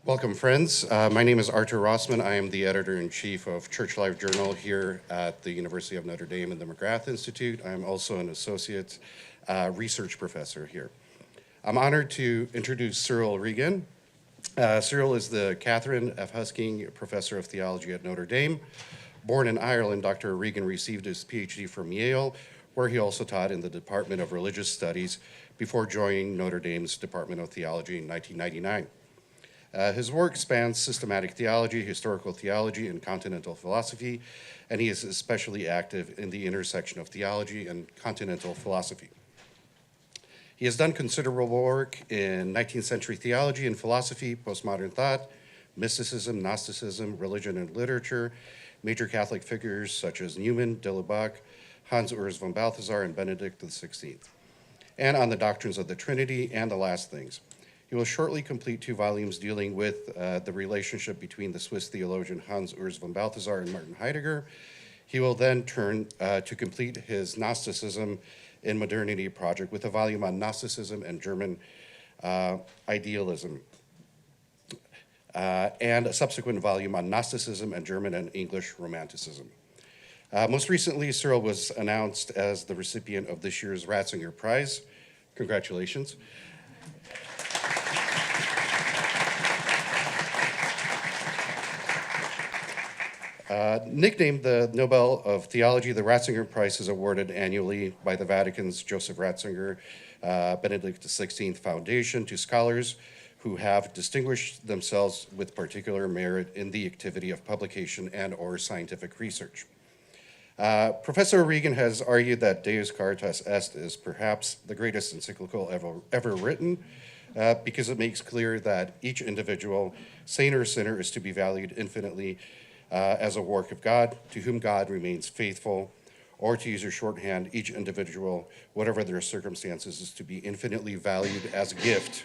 Welcome, friends. My name is Artur Rosman. I am the editor-in-chief of Church Life Journal here at the University of Notre Dame and the McGrath Institute. I'm also an associate research professor here. I'm honored to introduce Cyril Regan. Cyril is the Catherine F. Husking Professor of Theology at Notre Dame. Born in Ireland, Dr. Regan received his PhD from Yale, where he also taught in the Department of Religious Studies before joining Notre Dame's Department of Theology in 1999. His work spans systematic theology, historical theology, and continental philosophy, and he is especially active in the intersection of theology and continental philosophy. He has done considerable work in 19th century theology and philosophy, postmodern thought, mysticism, Gnosticism, religion and literature, major Catholic figures such as Newman, Dillebach, Hans Urs von Balthasar, and Benedict XVI, and on the doctrines of the Trinity and the last things. He will shortly complete 2 volumes dealing with the relationship between the Swiss theologian Hans Urs von Balthasar and Martin Heidegger. He will then turn to complete his Gnosticism in Modernity project with a volume on Gnosticism and German idealism, and a subsequent volume on Gnosticism and German and English Romanticism. Most recently, Cyril was announced as the recipient of this year's Ratzinger Prize. Congratulations. Nicknamed the Nobel of Theology, the Ratzinger Prize is awarded annually by the Vatican's Joseph Ratzinger Benedict XVI Foundation to scholars who have distinguished themselves with particular merit in the activity of publication and or scientific research. Professor Regan has argued that Deus Caritas Est is perhaps the greatest encyclical ever written because it makes clear that each individual, saint or sinner, is to be valued infinitely as a work of God, to whom God remains faithful, or to use your shorthand, each individual, whatever their circumstances, is to be infinitely valued as a gift.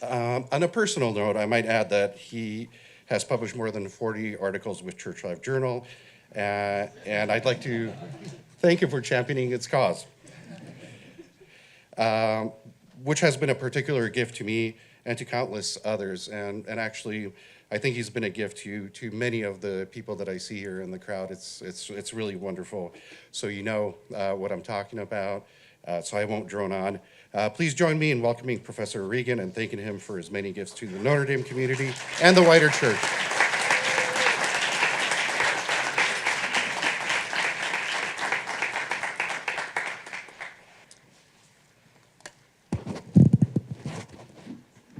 On a personal note, I might add that he has published more than 40 articles with Church Life Journal, and I'd like to thank him for championing its cause, which has been a particular gift to me and to countless others. And actually, I think he's been a gift to many of the people that I see here in the crowd. It's really wonderful. So you know what I'm talking about, so I won't drone on. Please join me in welcoming Professor Regan and thanking him for his many gifts to the Notre Dame community and the wider church.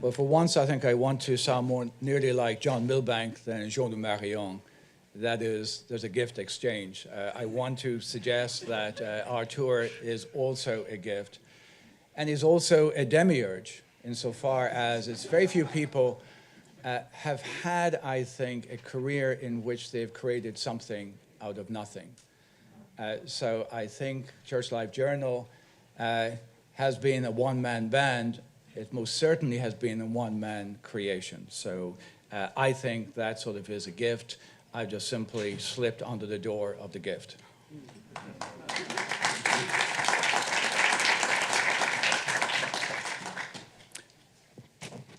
Well, for once, I think I want to sound more nearly like John Milbank than Jean de Marion. That is, there's a gift exchange. I want to suggest that Artur is also a gift, and he's also a demiurge, insofar as it's very few people have had, I think, a career in which they've created something out of nothing. So I think Church Life Journal has been a one-man band. It most certainly has been a one-man creation. So I think that sort of is a gift. I've just simply slipped under the door of the gift.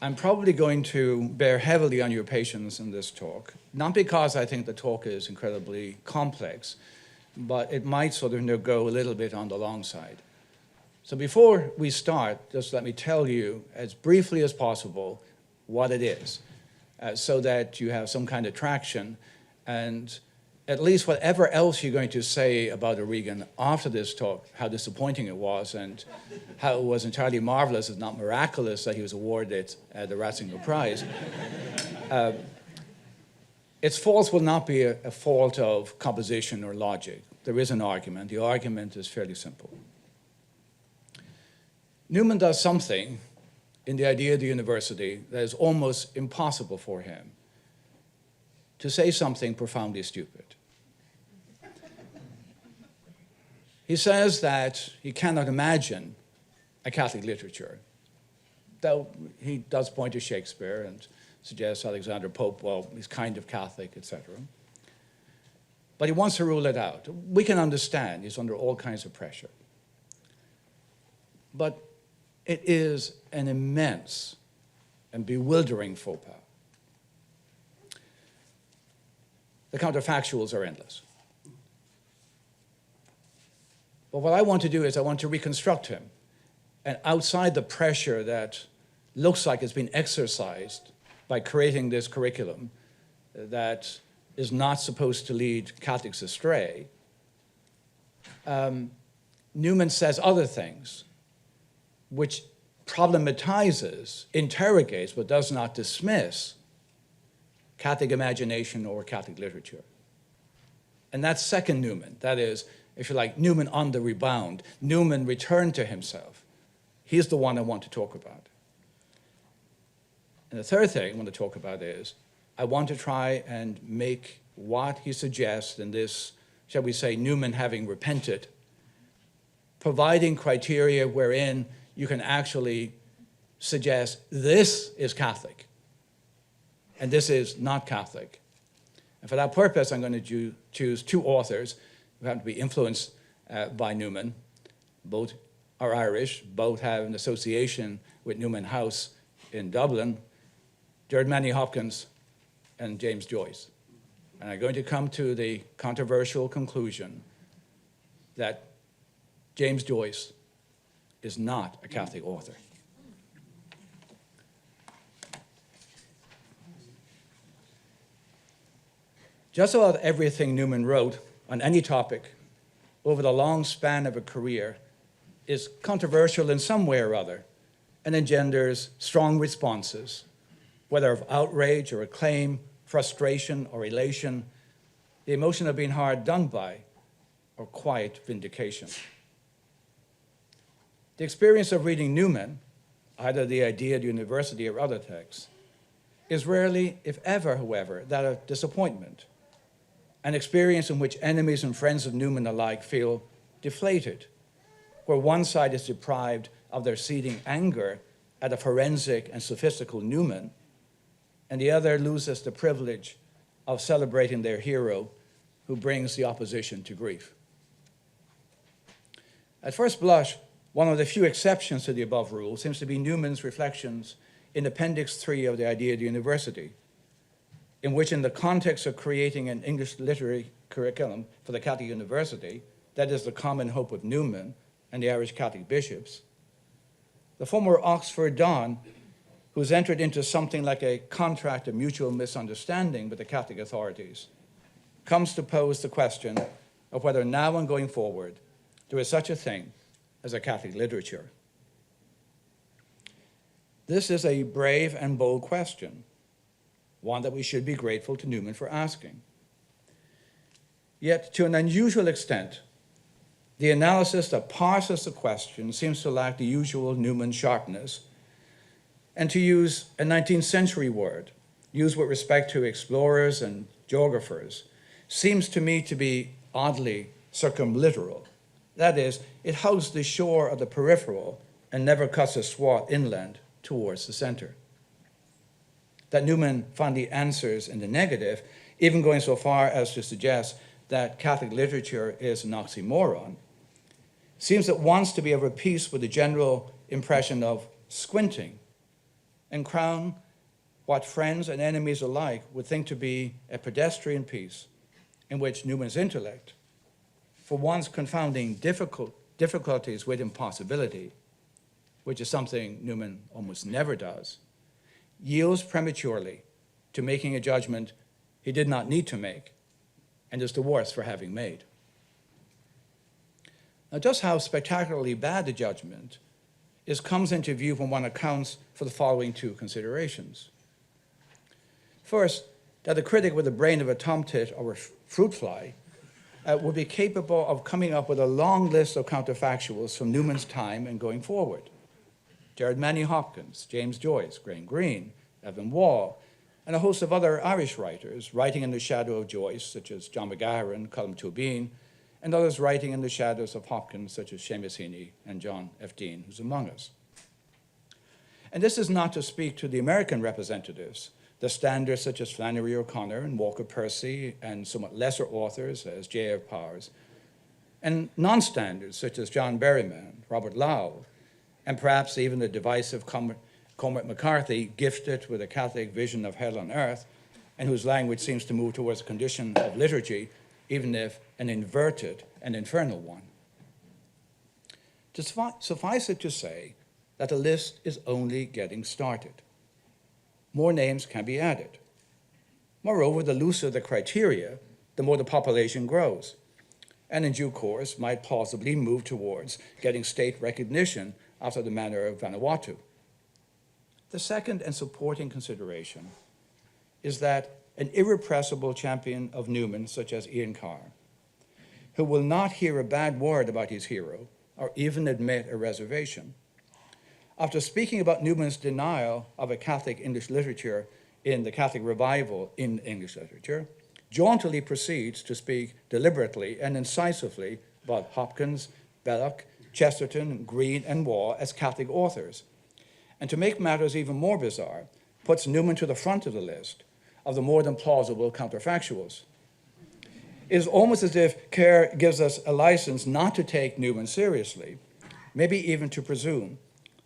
I'm probably going to bear heavily on your patience in this talk, not because I think the talk is incredibly complex, but it might sort of go a little bit on the long side. So before we start, just let me tell you as briefly as possible what it is, so that you have some kind of traction, and at least whatever else you're going to say about Regan after this talk, how disappointing it was and how it was entirely marvelous, if not miraculous, that he was awarded the Ratzinger Prize. Its faults will not be a fault of composition or logic. There is an argument. The argument is fairly simple. Newman does something in the idea of the university that is almost impossible for him: to say something profoundly stupid. He says that he cannot imagine a Catholic literature, though he does point to Shakespeare and suggests Alexander Pope, well, he's kind of Catholic, etc. But he wants to rule it out. We can understand he's under all kinds of pressure. But It is an immense and bewildering faux pas. The counterfactuals are endless. But what I want to do is I want to reconstruct him. And outside the pressure that looks like it's been exercised by creating this curriculum that is not supposed to lead Catholics astray, Newman says other things which problematizes, interrogates, but does not dismiss Catholic imagination or Catholic literature. And that's second Newman. That is, if you like, Newman on the rebound. Newman returned to himself. He's the one I want to talk about. And the third thing I want to talk about is I want to try and make what he suggests in this, shall we say, Newman having repented, providing criteria wherein you can actually suggest this is Catholic and this is not Catholic. And for that purpose, I'm going to choose two authors who happen to be influenced by Newman. Both are Irish, both have an association with Newman House in Dublin, Hopkins and James Joyce. And I'm going to come to the controversial conclusion that James Joyce is not a Catholic author. Just about everything Newman wrote on any topic over the long span of a career is controversial in some way or other and engenders strong responses, whether of outrage or acclaim, frustration or elation, the emotion of being hard done by, or quiet vindication. The experience of reading Newman, either the Idea at University or other texts, is rarely, if ever, however, that of disappointment, an experience in which enemies and friends of Newman alike feel deflated, where one side is deprived of their seething anger at a forensic and sophistical Newman, and the other loses the privilege of celebrating their hero who brings the opposition to grief. At first blush, one of the few exceptions to the above rule seems to be Newman's reflections in Appendix 3 of the Idea at University, in which, in the context of creating an English literary curriculum for the Catholic University, that is the common hope of Newman and the Irish Catholic bishops, the former Oxford Don, who's entered into something like a contract of mutual misunderstanding with the Catholic authorities, comes to pose the question of whether now and going forward there is such a thing as a Catholic literature. This is a brave and bold question, one that we should be grateful to Newman for asking. Yet, to an unusual extent, the analysis that parses the question seems to lack the usual Newman sharpness, and to use a 19th century word, used with respect to explorers and geographers, seems to me to be oddly circumliteral. That is, it hugs the shore of the peripheral and never cuts a swath inland towards the center. That Newman finally answers in the negative, even going so far as to suggest that Catholic literature is an oxymoron, seems at once to be of a piece with the general impression of squinting and crown what friends and enemies alike would think to be a pedestrian piece in which Newman's intellect, for once confounding difficulties with impossibility, which is something Newman almost never does, yields prematurely to making a judgment he did not need to make and is the worse for having made. Now, just how spectacularly bad the judgment is comes into view when one accounts for the following two considerations. First, that a critic with the brain of a tomtit or a fruit fly would be capable of coming up with a long list of counterfactuals from Newman's time and going forward. Hopkins, James Joyce, Graham Greene, Evan Wall, and a host of other Irish writers writing in the shadow of Joyce, such as John McGahern, Colm Tóibín, and others writing in the shadows of Hopkins, such as Seamus Heaney and John F. Dean, who's among us. And this is not to speak to the American representatives, the standards such as Flannery O'Connor and Walker Percy, and somewhat lesser authors as J.F. Powers, and non-standards such as John Berryman, Robert Lowell, and perhaps even the divisive Cormac McCarthy, gifted with a Catholic vision of hell on earth, and whose language seems to move towards a condition of liturgy, even if an inverted and infernal one. To suffice it to say that the list is only getting started. More names can be added. Moreover, the looser the criteria, the more the population grows, and in due course might plausibly move towards getting state recognition after the manner of Vanuatu. The second and supporting consideration is that an irrepressible champion of Newman, such as Ian Carr, who will not hear a bad word about his hero or even admit a reservation, after speaking about Newman's denial of a Catholic English literature in the Catholic Revival in English literature, jauntily proceeds to speak deliberately and incisively about Hopkins, Belloc, Chesterton, Green, and Waugh as Catholic authors, and to make matters even more bizarre, puts Newman to the front of the list of the more than plausible counterfactuals. It is almost as if Kerr gives us a license not to take Newman seriously, maybe even to presume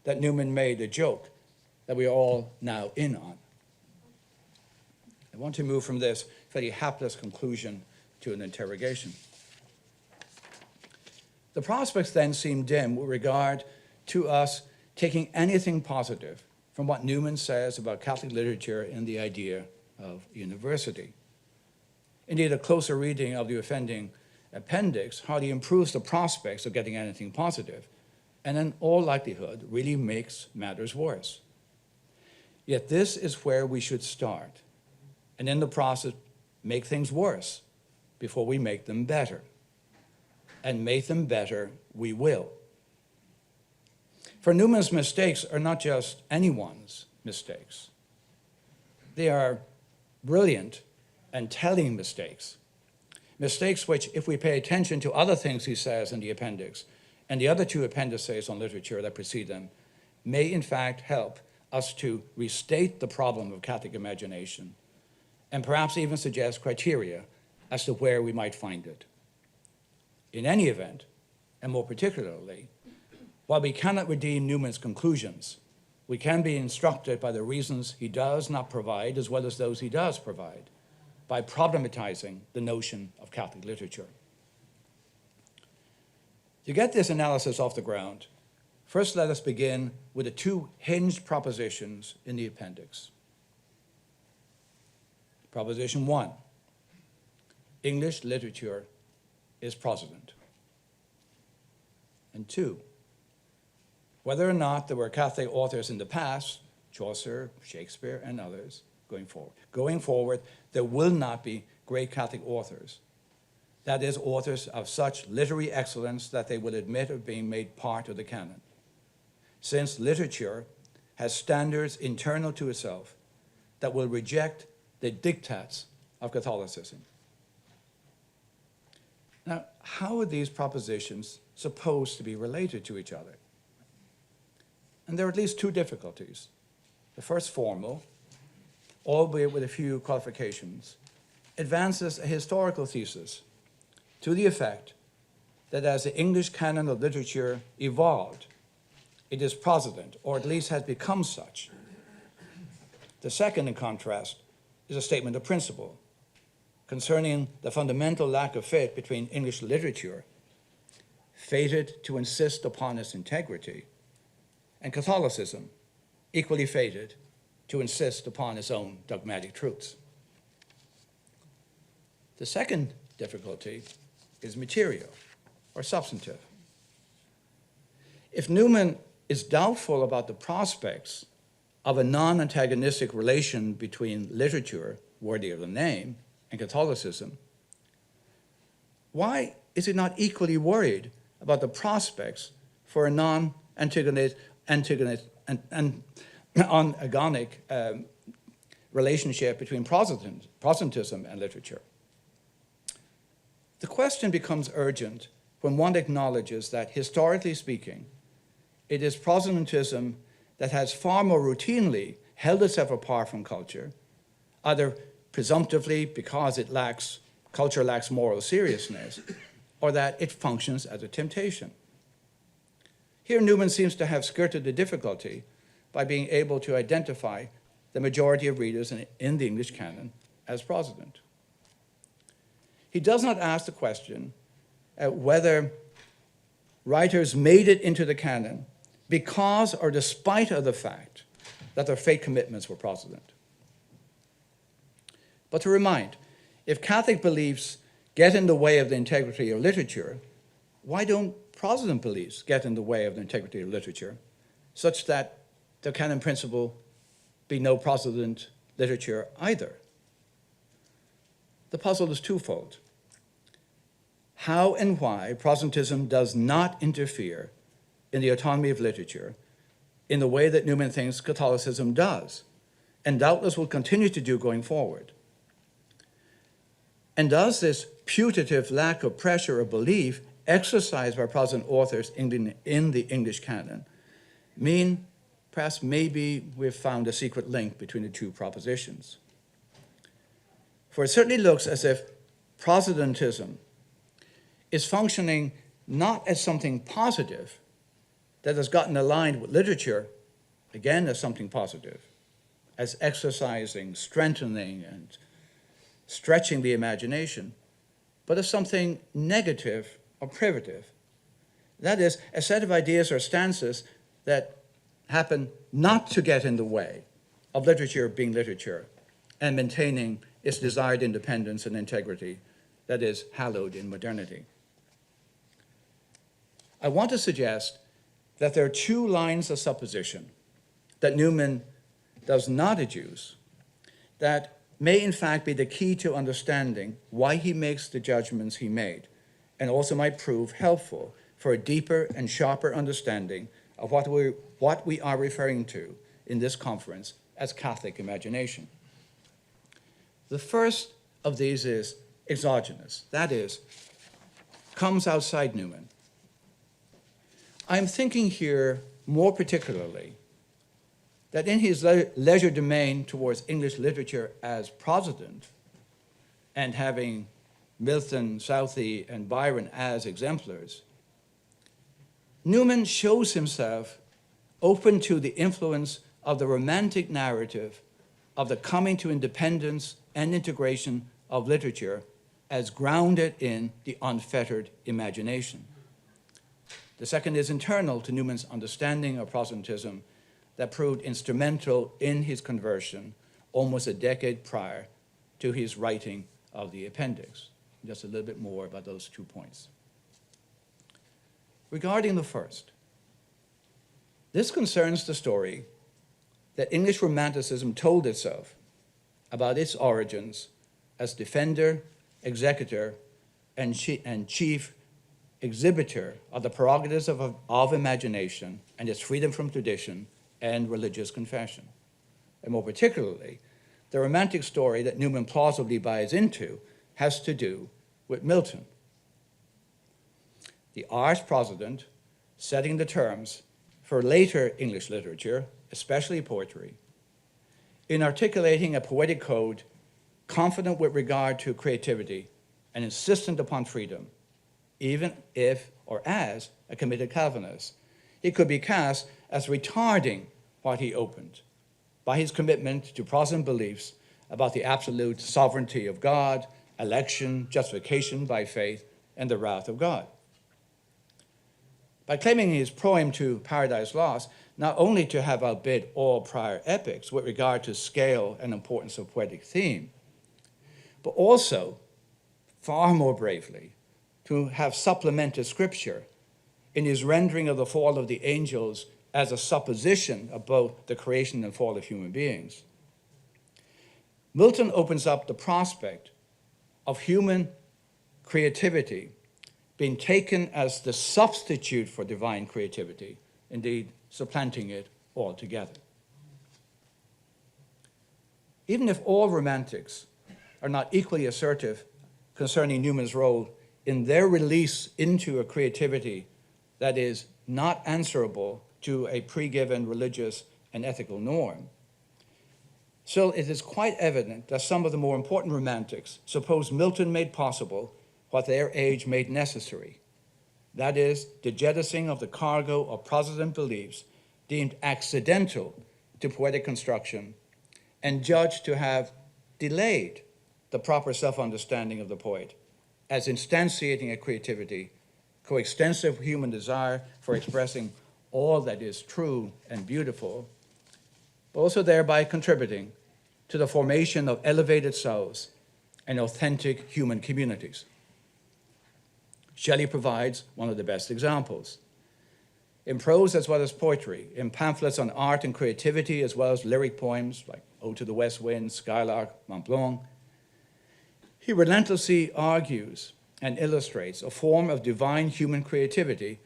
that Newman made a joke that we are all now in on. I want to move from this fairly hapless conclusion to an interrogation. The prospects then seem dim with regard to us taking anything positive from what Newman says about Catholic literature and the idea of university. Indeed, a closer reading of the offending appendix hardly improves the prospects of getting anything positive, and in all likelihood really makes matters worse. Yet this is where we should start, and in the process make things worse before we make them better. And make them better we will. For Newman's mistakes are not just anyone's mistakes. They are brilliant and telling mistakes. Mistakes which, if we pay attention to other things he says in the appendix and the other two appendices on literature that precede them, may in fact help us to restate the problem of Catholic imagination and perhaps even suggest criteria as to where we might find it. In any event, and more particularly, while we cannot redeem Newman's conclusions, we can be instructed by the reasons he does not provide as well as those he does provide, by problematizing the notion of Catholic literature. To get this analysis off the ground, first let us begin with the two hinged propositions in the appendix. Proposition 1, English literature is Protestant. And 2, whether or not there were Catholic authors in the past, Chaucer, Shakespeare, and others, going forward, there will not be great Catholic authors. That is, authors of such literary excellence that they will admit of being made part of the canon, since literature has standards internal to itself that will reject the diktats of Catholicism. Now, how are these propositions supposed to be related to each other? And there are at least two difficulties. The first, formal, albeit with a few qualifications, advances a historical thesis to the effect that as the English canon of literature evolved, it is Protestant, or at least has become such. The second, in contrast, is a statement of principle concerning the fundamental lack of fit between English literature, fated to insist upon its integrity, and Catholicism, equally fated to insist upon its own dogmatic truths. The second difficulty is material, or substantive. If Newman is doubtful about the prospects of a non-antagonistic relation between literature, worthy of the name, and Catholicism, why is he not equally worried about the prospects for a non-antagonistic relationship between Protestantism and literature? The question becomes urgent when one acknowledges that, historically speaking, it is Protestantism that has far more routinely held itself apart from culture, either presumptively because culture lacks moral seriousness, or that it functions as a temptation. Here, Newman seems to have skirted the difficulty by being able to identify the majority of readers in the English canon as Protestant. He does not ask the question whether writers made it into the canon because or despite of the fact that their faith commitments were Protestant. But to remind, if Catholic beliefs get in the way of the integrity of literature, why don't Protestant beliefs get in the way of the integrity of literature, such that the canon principle be no Protestant literature either? The puzzle is twofold. How and why Protestantism does not interfere in the autonomy of literature in the way that Newman thinks Catholicism does, and doubtless will continue to do going forward. And does this putative lack of pressure or belief exercised by Protestant authors in the English canon mean perhaps maybe we've found a secret link between the two propositions? For it certainly looks as if Protestantism is functioning not as something positive that has gotten aligned with literature, again as something positive, as exercising, strengthening, and stretching the imagination, but as something negative or privative. That is, a set of ideas or stances that happen not to get in the way of literature being literature and maintaining its desired independence and integrity that is hallowed in modernity. I want to suggest that there are two lines of supposition that Newman does not adduce that may in fact be the key to understanding why he makes the judgments he made, and also might prove helpful for a deeper and sharper understanding of what we are referring to in this conference as Catholic imagination. The first of these is exogenous, that is, comes outside Newman. I'm thinking here more particularly that in his leisure domain towards English literature as Protestant, and having Milton, Southey, and Byron as exemplars, Newman shows himself open to the influence of the Romantic narrative of the coming to independence and integration of literature as grounded in the unfettered imagination. The second is internal to Newman's understanding of Protestantism that proved instrumental in his conversion almost a decade prior to his writing of the appendix. Just a little bit more about those 2 points. Regarding the first, this concerns the story that English Romanticism told itself about its origins as defender, executor, and chief exhibitor of the prerogatives of imagination and its freedom from tradition and religious confession. And more particularly, the Romantic story that Newman plausibly buys into has to do with Milton, the arch Protestant setting the terms for later English literature, especially poetry, in articulating a poetic code confident with regard to creativity and insistent upon freedom, even if or as a committed Calvinist. He could be cast as retarding what he opened by his commitment to Protestant beliefs about the absolute sovereignty of God, election, justification by faith, and the wrath of God. By claiming his proem to Paradise Lost not only to have outbid all prior epics with regard to scale and importance of poetic theme, but also, far more bravely, to have supplemented Scripture in his rendering of the fall of the angels as a supposition of both the creation and fall of human beings. Milton opens up the prospect of human creativity being taken as the substitute for divine creativity, indeed supplanting it altogether. Even if all romantics are not equally assertive concerning Newman's role in their release into a creativity that is not answerable to a pre-given religious and ethical norm, still it is quite evident that some of the more important romantics suppose Milton made possible what their age made necessary, that is, the jettisoning of the cargo of Protestant beliefs deemed accidental to poetic construction and judged to have delayed the proper self-understanding of the poet as instantiating a creativity, coextensive human desire for expressing all that is true and beautiful, but also thereby contributing to the formation of elevated souls and authentic human communities. Shelley provides one of the best examples. In prose as well as poetry, in pamphlets on art and creativity as well as lyric poems like Ode to the West Wind, Skylark, Mont Blanc, he relentlessly argues and illustrates a form of divine human creativity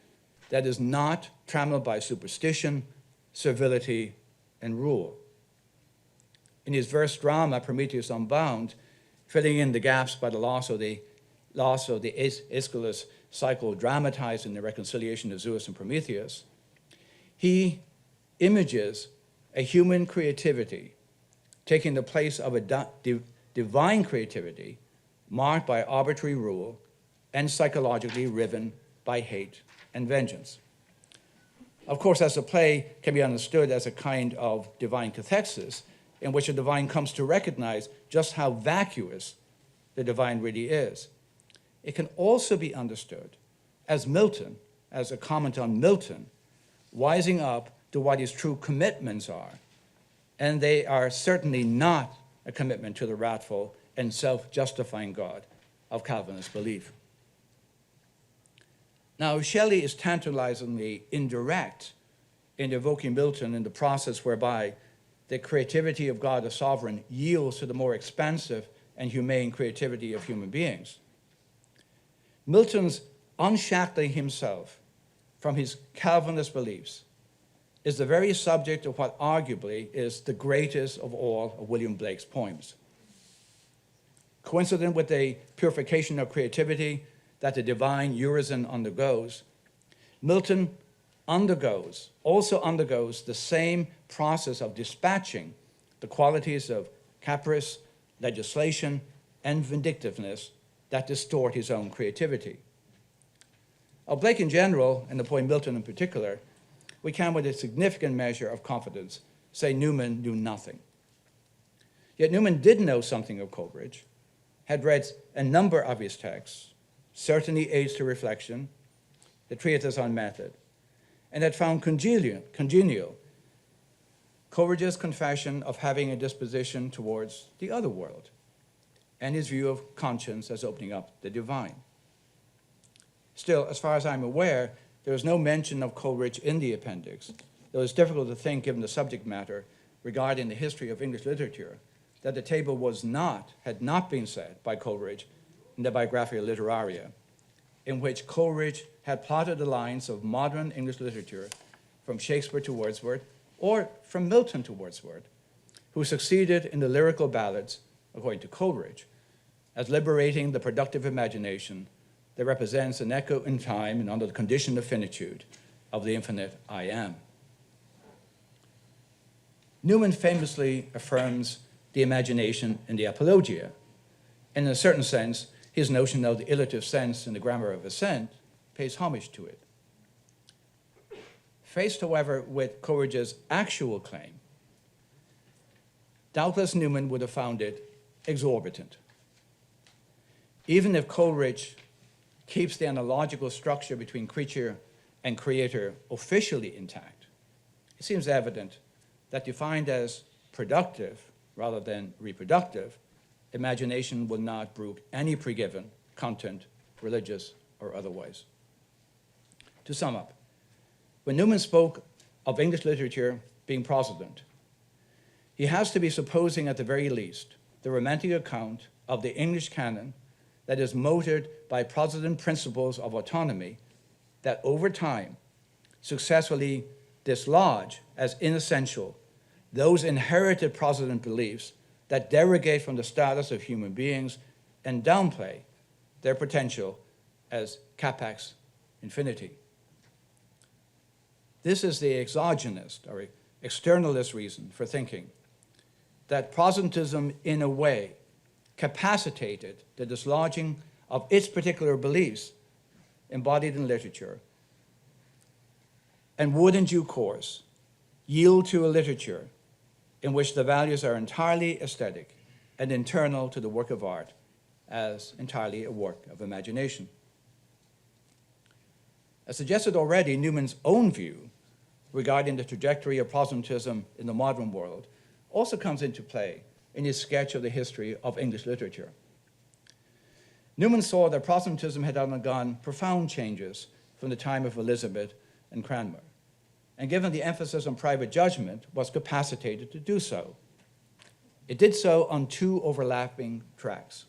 that is not trammeled by superstition, servility, and rule. In his verse drama, Prometheus Unbound, filling in the gaps by the loss of the Aeschylus cycle dramatized in the reconciliation of Zeus and Prometheus, he images a human creativity taking the place of a divine creativity marked by arbitrary rule and psychologically riven by hate and vengeance. Of course, as the play can be understood as a kind of divine cathexis in which the divine comes to recognize just how vacuous the divine really is. It can also be understood as Milton, as a comment on Milton, wising up to what his true commitments are. And they are certainly not a commitment to the wrathful and self-justifying God of Calvinist belief. Now, Shelley is tantalizingly indirect in evoking Milton in the process whereby the creativity of God the sovereign yields to the more expansive and humane creativity of human beings. Milton's unshackling himself from his Calvinist beliefs is the very subject of what arguably is the greatest of all of William Blake's poems. Coincident with the purification of creativity that the divine Urizen undergoes, Milton also undergoes the same process of dispatching the qualities of caprice, legislation, and vindictiveness that distort his own creativity. Of Blake in general, and the poem Milton in particular, we can with a significant measure of confidence say Newman knew nothing. Yet Newman did know something of Coleridge, had read a number of his texts, certainly aids to reflection, the treatise on method, and had found congenial Coleridge's confession of having a disposition towards the other world, and his view of conscience as opening up the divine. Still, as far as I'm aware, there is no mention of Coleridge in the appendix, though it's difficult to think, given the subject matter regarding the history of English literature, that the table had not been set by Coleridge in the Biographia Literaria, in which Coleridge had plotted the lines of modern English literature from Shakespeare to Wordsworth, or from Milton to Wordsworth, who succeeded in the lyrical ballads, according to Coleridge, as liberating the productive imagination that represents an echo in time and under the conditioned finitude of the infinite I am. Newman famously affirms the imagination in the Apologia, and in a certain sense, his notion of the illative sense in the Grammar of Assent pays homage to it. Faced, however, with Coleridge's actual claim, doubtless Newman would have found it exorbitant. Even if Coleridge keeps the analogical structure between creature and creator officially intact, it seems evident that defined as productive rather than reproductive, imagination will not brook any pre-given content, religious or otherwise. To sum up, when Newman spoke of English literature being Protestant, he has to be supposing at the very least the romantic account of the English canon that is motored by Protestant principles of autonomy that over time successfully dislodge as inessential those inherited Protestant beliefs that derogate from the status of human beings and downplay their potential as capax infinity. This is the exogenous or externalist reason for thinking that Protestantism, in a way, capacitated the dislodging of its particular beliefs embodied in literature, and would in due course yield to a literature in which the values are entirely aesthetic and internal to the work of art as entirely a work of imagination. As suggested already, Newman's own view regarding the trajectory of Protestantism in the modern world also comes into play in his sketch of the history of English literature. Newman saw that Protestantism had undergone profound changes from the time of Elizabeth and Cranmer, and given the emphasis on private judgment, was capacitated to do so. It did so on two overlapping tracks.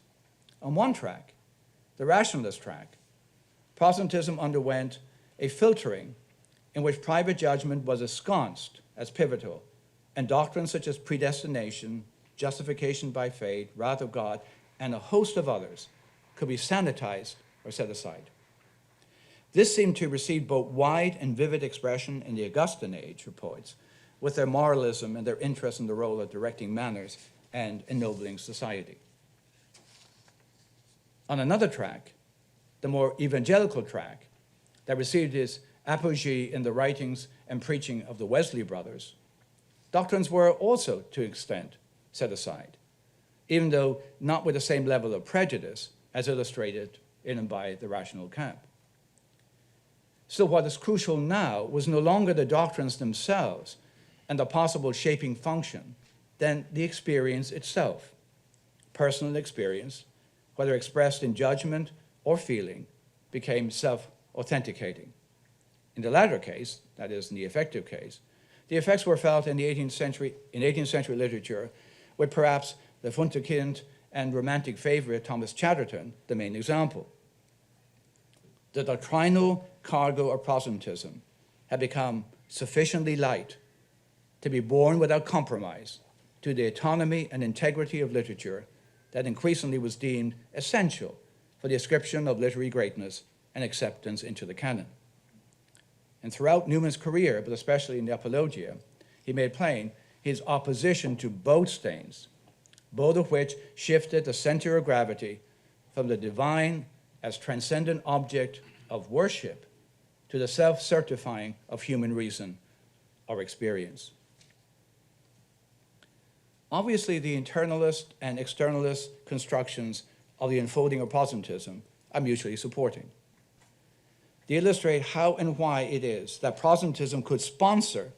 On one track, the rationalist track, Protestantism underwent a filtering in which private judgment was ensconced as pivotal, and doctrines such as predestination, justification by faith, wrath of God, and a host of others could be sanitized or set aside. This seemed to receive both wide and vivid expression in the Augustan age of poets, with their moralism and their interest in the role of directing manners and ennobling society. On another track, the more evangelical track that received its apogee in the writings and preaching of the Wesley brothers, doctrines were also, to an extent, set aside, even though not with the same level of prejudice as illustrated in and by the rational camp. Still, what is crucial now was no longer the doctrines themselves and the possible shaping function than the experience itself. Personal experience, whether expressed in judgment or feeling, became self-authenticating. In the latter case, that is, in the affective case, the effects were felt in 18th century literature, with perhaps the Wunderkind and Romantic favorite Thomas Chatterton the main example. The doctrinal cargo of Protestantism had become sufficiently light to be borne without compromise to the autonomy and integrity of literature that increasingly was deemed essential for the ascription of literary greatness and acceptance into the canon. And throughout Newman's career, but especially in the Apologia, he made plain his opposition to both stains, both of which shifted the center of gravity from the divine as transcendent object of worship to the self-certifying of human reason or experience. Obviously, the internalist and externalist constructions of the unfolding of Protestantism are mutually supporting. They illustrate how and why it is that Protestantism could sponsor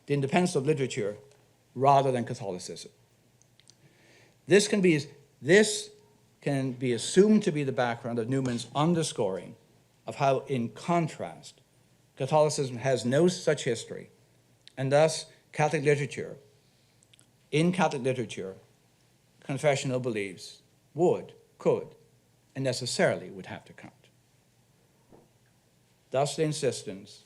the independence of literature rather than Catholicism. This can be assumed to be the background of Newman's underscoring of how, in contrast, Catholicism has no such history, and thus in Catholic literature, confessional beliefs could, and necessarily would have to count. Thus, the insistence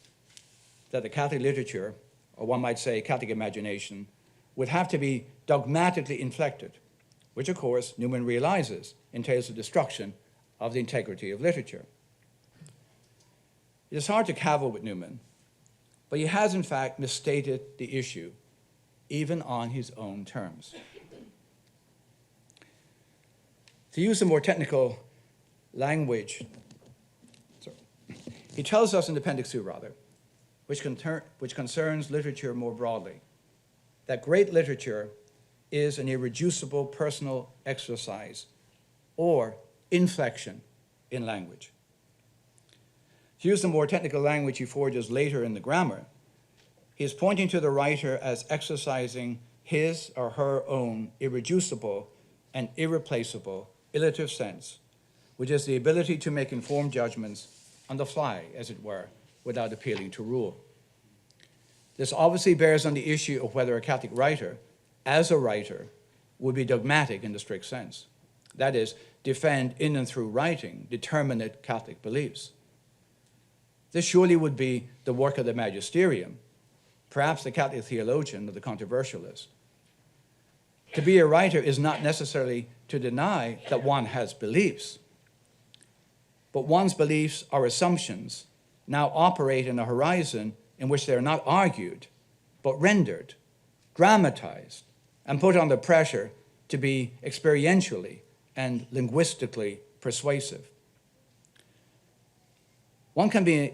that the Catholic literature, or one might say Catholic imagination, would have to be dogmatically inflected, which, of course, Newman realizes entails the destruction of the integrity of literature. It is hard to cavil with Newman, but he has, in fact, misstated the issue, even on his own terms. To use a more technical language, he tells us in Appendix 2, which concerns literature more broadly, that great literature is an irreducible personal exercise or inflection in language. To use the more technical language he forges later in the grammar, he is pointing to the writer as exercising his or her own irreducible and irreplaceable illative sense, which is the ability to make informed judgments on the fly, as it were, without appealing to rule. This obviously bears on the issue of whether a Catholic writer, as a writer, would be dogmatic in the strict sense. That is, defend in and through writing determinate Catholic beliefs. This surely would be the work of the magisterium, perhaps the Catholic theologian or the controversialist. To be a writer is not necessarily to deny that one has beliefs, but one's beliefs or assumptions now operate in a horizon in which they are not argued, but rendered, dramatized, and put under pressure to be experientially and linguistically persuasive. One can be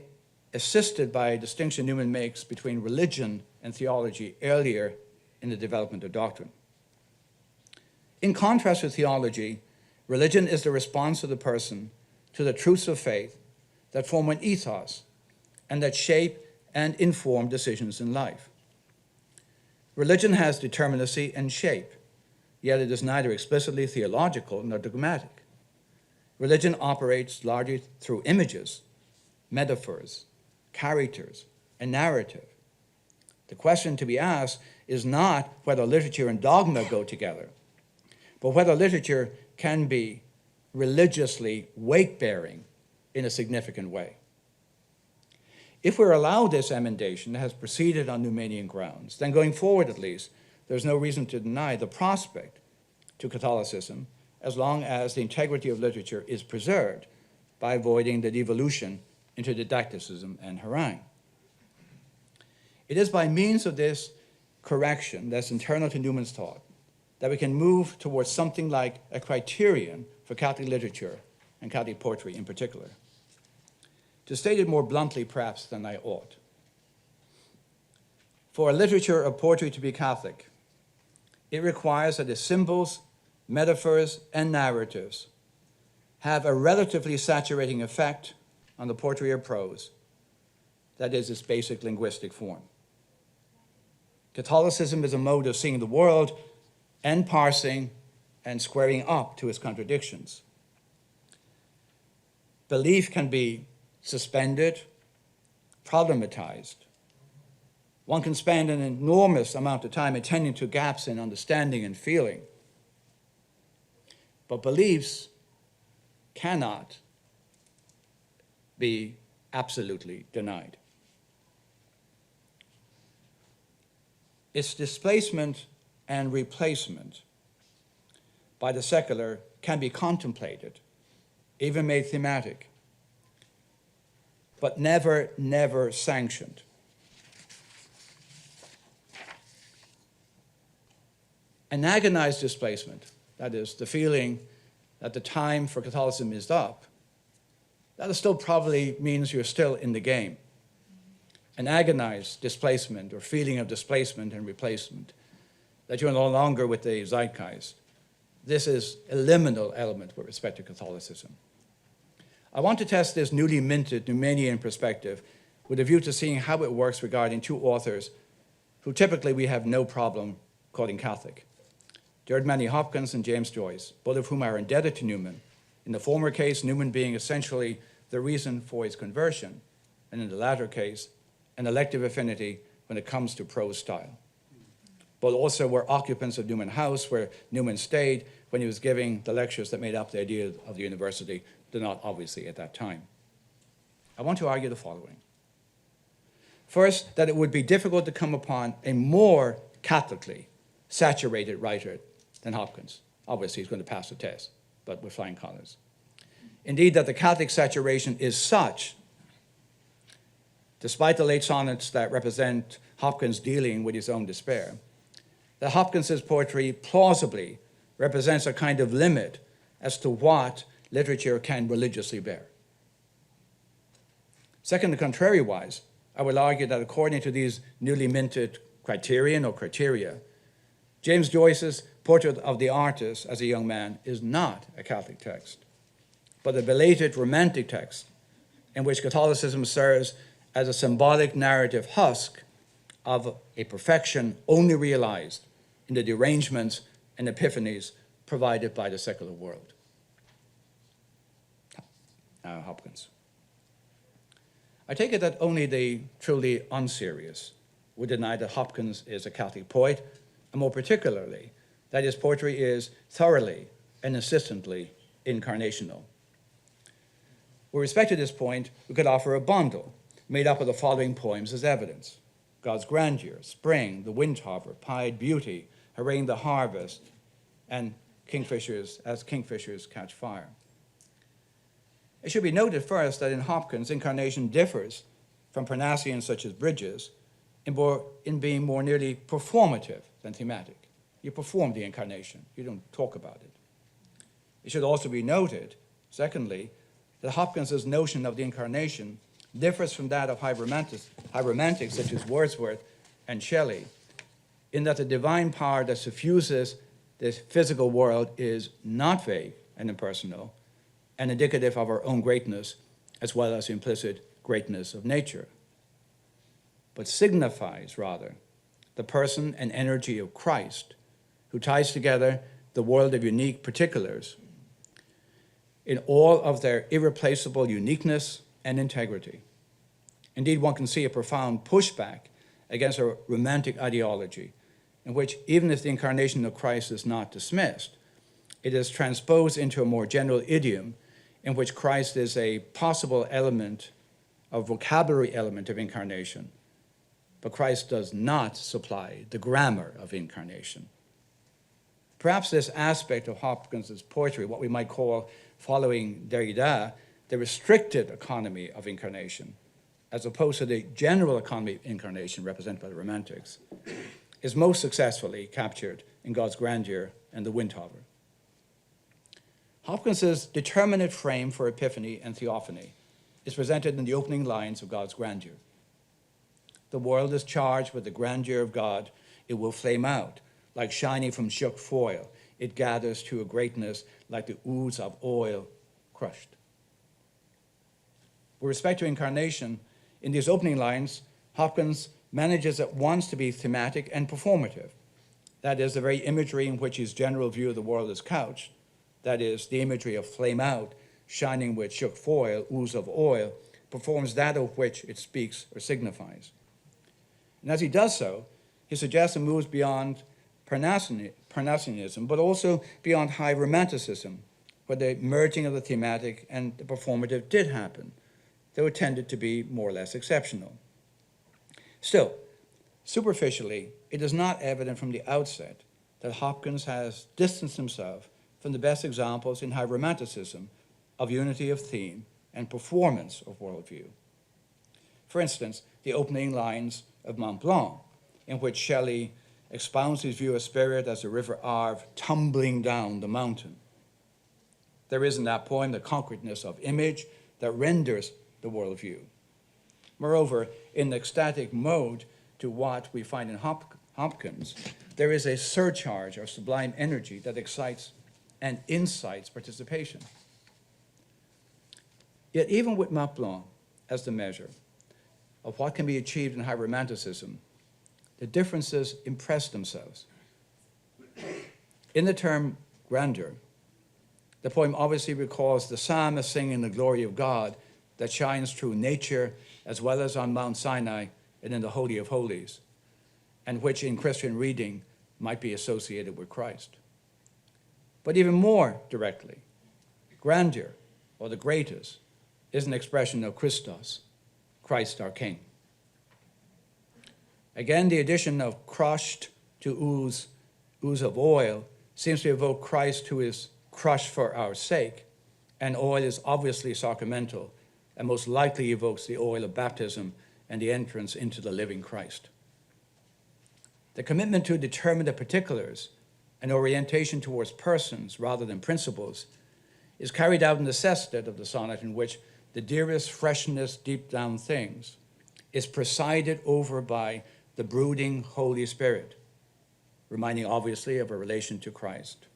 assisted by a distinction Newman makes between religion and theology earlier in the development of doctrine. In contrast with theology, religion is the response of the person to the truths of faith that form an ethos and that shape and inform decisions in life. Religion has determinacy and shape, yet it is neither explicitly theological nor dogmatic. Religion operates largely through images, metaphors, characters, and narrative. The question to be asked is not whether literature and dogma go together, but whether literature can be religiously weight-bearing in a significant way. If we're allowed this emendation that has proceeded on Newmanian grounds, then going forward at least, there's no reason to deny the prospect to Catholicism as long as the integrity of literature is preserved by avoiding the devolution into didacticism and harangue. It is by means of this correction that's internal to Newman's thought that we can move towards something like a criterion for Catholic literature and Catholic poetry in particular. To state it more bluntly, perhaps, than I ought, for a literature or poetry to be Catholic, it requires that the symbols, metaphors, and narratives have a relatively saturating effect on the poetry or prose, that is, its basic linguistic form. Catholicism is a mode of seeing the world and parsing and squaring up to its contradictions. Belief can be suspended, problematized. One can spend an enormous amount of time attending to gaps in understanding and feeling. But beliefs cannot be absolutely denied. Its displacement and replacement by the secular can be contemplated, even made thematic, but never, never sanctioned. An agonized displacement, that is, the feeling that the time for Catholicism is up, that still probably means you're still in the game. An agonized displacement or feeling of displacement and replacement, that you're no longer with the zeitgeist. This is a liminal element with respect to Catholicism. I want to test this newly minted Newmanian perspective with a view to seeing how it works regarding two authors who typically we have no problem calling Catholic. Hopkins and James Joyce, both of whom are indebted to Newman. In the former case, Newman being essentially the reason for his conversion, and in the latter case, an elective affinity when it comes to prose style. Both also were occupants of Newman House, where Newman stayed when he was giving the lectures that made up the idea of the university, though not obviously at that time. I want to argue the following. First, that it would be difficult to come upon a more Catholically saturated writer than Hopkins. Obviously, he's going to pass the test, but with flying colors. Indeed, that the Catholic saturation is such, despite the late sonnets that represent Hopkins dealing with his own despair, that Hopkins's poetry plausibly represents a kind of limit as to what literature can religiously bear. Second, the contrary-wise, I will argue that according to these newly minted criterion or criteria, James Joyce's Portrait of the Artist as a Young Man is not a Catholic text, but a belated Romantic text in which Catholicism serves as a symbolic narrative husk of a perfection only realized in the derangements and epiphanies provided by the secular world. Hopkins. I take it that only the truly unserious would deny that Hopkins is a Catholic poet, and more particularly, that his poetry is thoroughly and insistently incarnational. With respect to this point, we could offer a bundle made up of the following poems as evidence: God's Grandeur, Spring, The Windharper, Pied Beauty, Hurraying the Harvest, and Kingfishers as Kingfishers Catch Fire. It should be noted first that in Hopkins, incarnation differs from Parnassians such as Bridges in being more nearly performative than thematic. You perform the incarnation, you don't talk about it. It should also be noted, secondly, that Hopkins's notion of the incarnation differs from that of high romantics such as Wordsworth and Shelley, in that the divine power that suffuses this physical world is not vague and impersonal and indicative of our own greatness as well as the implicit greatness of nature, but signifies rather the person and energy of Christ, who ties together the world of unique particulars in all of their irreplaceable uniqueness and integrity. Indeed, one can see a profound pushback against a romantic ideology in which, even if the incarnation of Christ is not dismissed, it is transposed into a more general idiom in which Christ is a possible element, a vocabulary element of incarnation, but Christ does not supply the grammar of incarnation. Perhaps this aspect of Hopkins's poetry, what we might call, following Derrida, the restricted economy of incarnation, as opposed to the general economy of incarnation represented by the Romantics, is most successfully captured in God's grandeur and the Windhover. Hopkins's determinate frame for epiphany and theophany is presented in the opening lines of God's grandeur. The world is charged with the grandeur of God. It will flame out like shining from shook foil. It gathers to a greatness like the ooze of oil crushed. With respect to incarnation, in these opening lines, Hopkins manages at once to be thematic and performative. That is, the very imagery in which his general view of the world is couched, that is, the imagery of flame out, shining with shook foil, ooze of oil, performs that of which it speaks or signifies. And as he does so, he suggests and moves beyond Parnassianism, but also beyond high romanticism, where the merging of the thematic and the performative did happen, though it tended to be more or less exceptional. Still, superficially, it is not evident from the outset that Hopkins has distanced himself from the best examples in high romanticism of unity of theme and performance of worldview. For instance, the opening lines of Mont Blanc, in which Shelley expounds his view of spirit as the river Arve tumbling down the mountain. There is in that poem the concreteness of image that renders the worldview. Moreover, in the ecstatic mode to what we find in Hopkins, there is a surcharge of sublime energy that excites and incites participation. Yet even with Mont Blanc as the measure of what can be achieved in high romanticism, the differences impress themselves. In the term grandeur, the poem obviously recalls the psalmist singing the glory of God that shines through nature as well as on Mount Sinai and in the Holy of Holies, and which in Christian reading might be associated with Christ. But even more directly, grandeur, or the greatest, is an expression of Christos, Christ our King. Again, the addition of crushed to ooze of oil seems to evoke Christ who is crushed for our sake, and oil is obviously sacramental and most likely evokes the oil of baptism and the entrance into the living Christ. The commitment to determine the particulars and orientation towards persons rather than principles is carried out in the sestet of the sonnet, in which the dearest freshness deep down things is presided over by the brooding Holy Spirit, reminding obviously of a relation to Christ,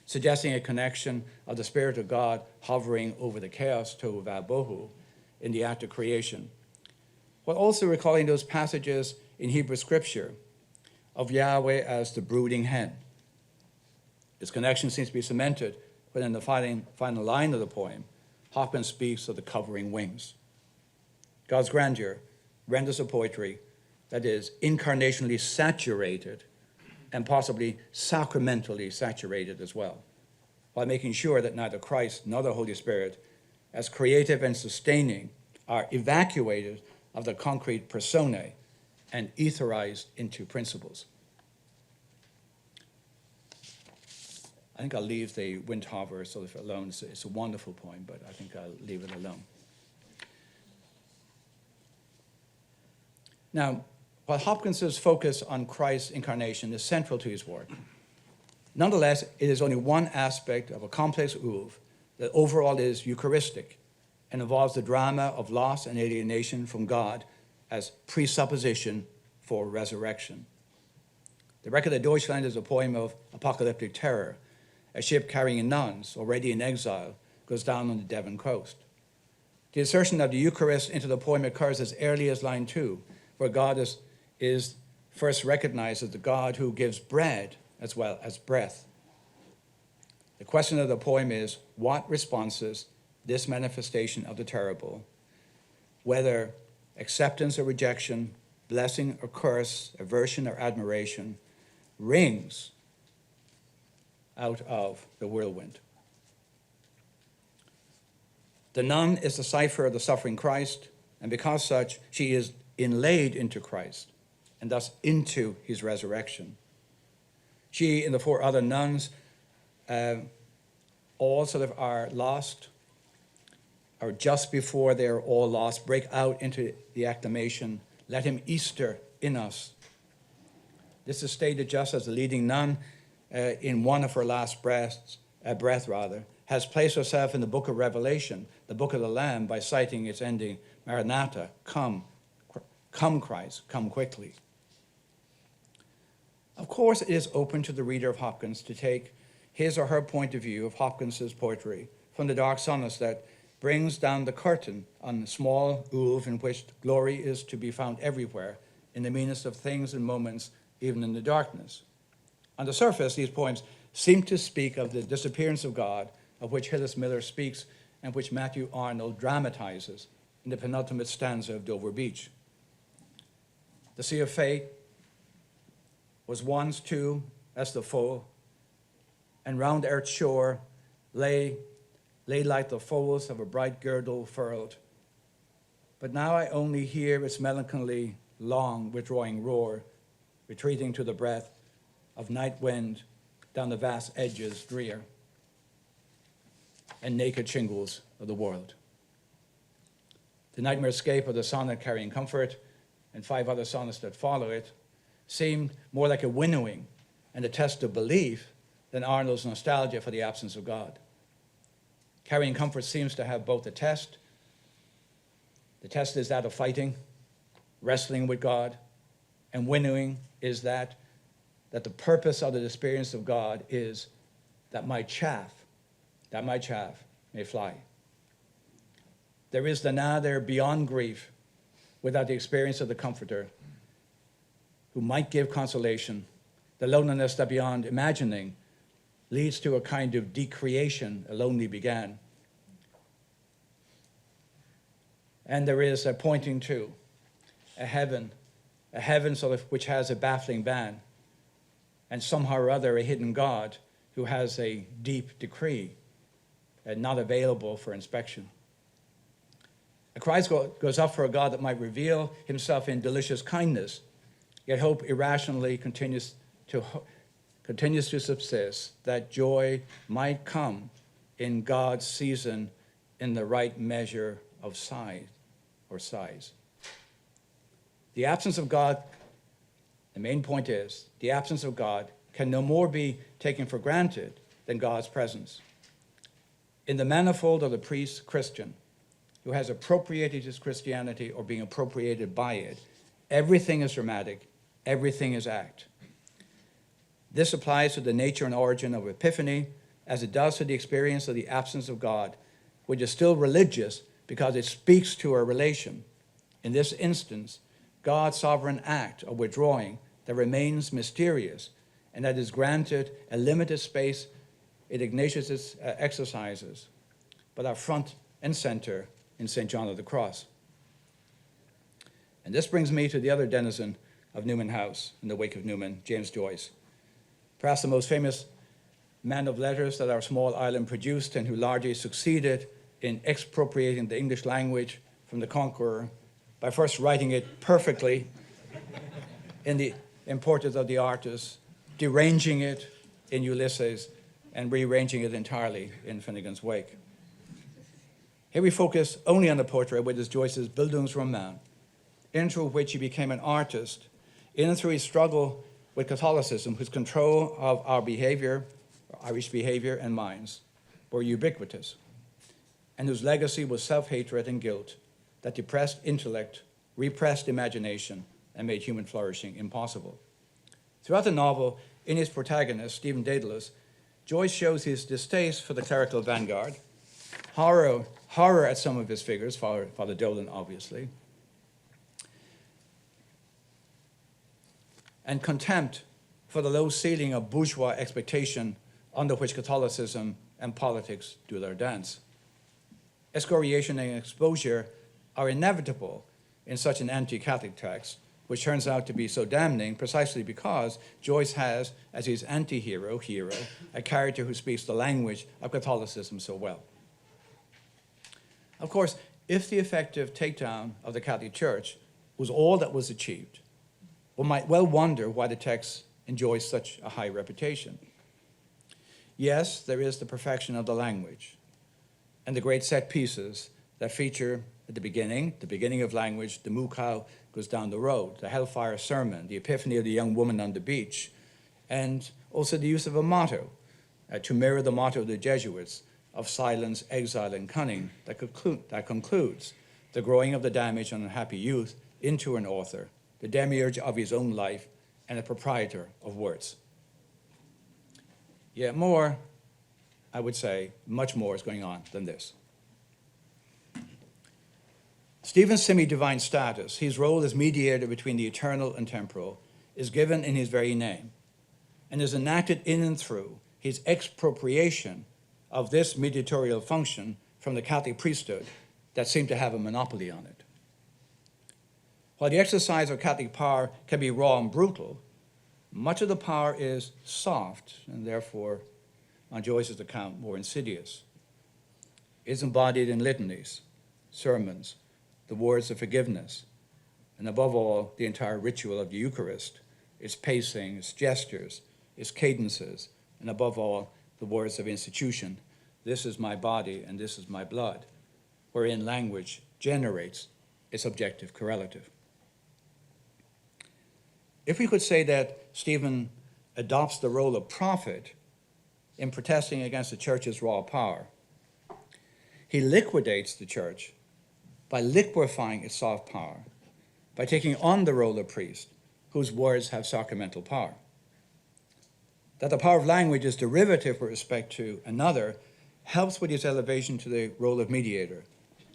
suggesting a connection of the Spirit of God hovering over the chaos tohu vabohu in the act of creation, while also recalling those passages in Hebrew scripture of Yahweh as the brooding hen. This connection seems to be cemented when in the final line of the poem, Hopkins speaks of the covering wings. God's grandeur renders a poetry that is incarnationally saturated and possibly sacramentally saturated as well, while making sure that neither Christ nor the Holy Spirit, as creative and sustaining, are evacuated of the concrete personae and etherized into principles. I think I'll leave the Windhover sort of alone. It's a wonderful poem, but I think I'll leave it alone. Now, while Hopkins's focus on Christ's incarnation is central to his work, nonetheless, it is only one aspect of a complex oeuvre that overall is Eucharistic and involves the drama of loss and alienation from God as presupposition for resurrection. The Wreck of the Deutschland is a poem of apocalyptic terror. A ship carrying nuns, already in exile, goes down on the Devon coast. The insertion of the Eucharist into the poem occurs as early as line 2, where God is first recognized as the God who gives bread as well as breath. The question of the poem is, what responses this manifestation of the terrible, whether acceptance or rejection, blessing or curse, aversion or admiration, rings out of the whirlwind. The nun is the cipher of the suffering Christ, and because such, she is inlaid into Christ, and thus into his resurrection. She and the 4 other nuns all sort of are lost, or just before they're all lost, break out into the acclamation, "Let him Easter in us." This is stated just as the leading nun in one of her last breath, has placed herself in the book of Revelation, the book of the Lamb, by citing its ending, Maranatha, come Christ, come quickly. Of course, it is open to the reader of Hopkins to take his or her point of view of Hopkins's poetry from the dark sonnets that brings down the curtain on the small oeuvre in which glory is to be found everywhere, in the meanest of things and moments, even in the darkness. On the surface, these poems seem to speak of the disappearance of God, of which Hillis Miller speaks and which Matthew Arnold dramatizes in the penultimate stanza of Dover Beach. The sea of fate was once too as the foe, and round earth's shore lay like the folds of a bright girdle furled. But now I only hear its melancholy, long withdrawing roar, retreating to the breath of night wind down the vast edges drear and naked shingles of the world. The nightmare escape of the sonnet Carrying Comfort and 5 other sonnets that follow it seemed more like a winnowing and a test of belief than Arnold's nostalgia for the absence of God. Carrying Comfort seems to have both a test. The test is that of fighting, wrestling with God, and winnowing is that the purpose of the experience of God is that my chaff may fly. There is the now there beyond grief without the experience of the Comforter who might give consolation, the loneliness that beyond imagining leads to a kind of decreation alonely began. And there is a pointing to a heaven sort of which has a baffling ban, and somehow or other a hidden God who has a deep decree and not available for inspection. A cry goes up for a God that might reveal himself in delicious kindness, yet hope irrationally continues to subsist, that joy might come in God's season in the right measure of size. The absence of God, the main point is, the absence of God can no more be taken for granted than God's presence. In the manifold of the priest Christian, who has appropriated his Christianity or being appropriated by it, everything is dramatic, everything is act. This applies to the nature and origin of Epiphany as it does to the experience of the absence of God, which is still religious because it speaks to a relation. In this instance, God's sovereign act of withdrawing that remains mysterious and that is granted a limited space in Ignatius' exercises, but are front and center in St. John of the Cross. And this brings me to the other denizen of Newman House in the wake of Newman, James Joyce. Perhaps the most famous man of letters that our small island produced and who largely succeeded in expropriating the English language from the conqueror by first writing it perfectly in the Portraits of the Artist, deranging it in Ulysses, and rearranging it entirely in Finnegan's Wake. Here we focus only on the portrait, which is Joyce's Bildungsroman, in through which he became an artist, in and through his struggle with Catholicism, whose control of our behavior, Irish behavior and minds, were ubiquitous. and whose legacy was self-hatred and guilt that depressed intellect, repressed imagination, and made human flourishing impossible. Throughout the novel, in his protagonist, Stephen Dedalus, Joyce shows his distaste for the clerical vanguard, horror at some of his figures, Father Dolan, obviously, and contempt for the low ceiling of bourgeois expectation under which Catholicism and politics do their dance. Excoriation and exposure are inevitable in such an anti-Catholic text, which turns out to be so damning precisely because Joyce has, as his anti-hero, a character who speaks the language of Catholicism so well. Of course, if the effective takedown of the Catholic Church was all that was achieved, one might well wonder why the text enjoys such a high reputation. Yes, there is the perfection of the language and the great set pieces that feature at the beginning of language, the moo cow goes down the road, the hellfire sermon, the epiphany of the young woman on the beach, and also the use of a motto to mirror the motto of the Jesuits of silence, exile, and cunning that concludes the growing of the damaged and unhappy youth into an author, the demiurge of his own life, and a proprietor of words. Yet more, I would say, much more is going on than this. Stephen's semi-divine status, his role as mediator between the eternal and temporal, is given in his very name and is enacted in and through his expropriation of this mediatorial function from the Catholic priesthood that seemed to have a monopoly on it. While the exercise of Catholic power can be raw and brutal, much of the power is soft and therefore, on Joyce's account, more insidious. It is embodied in litanies, sermons, the words of forgiveness, and above all, the entire ritual of the Eucharist, its pacing, its gestures, its cadences, and above all, the words of institution. This is my body and this is my blood, wherein language generates its objective correlative. If we could say that Stephen adopts the role of prophet in protesting against the church's raw power, he liquidates the church by liquefying its soft power, by taking on the role of priest, whose words have sacramental power. That the power of language is derivative with respect to another helps with his elevation to the role of mediator,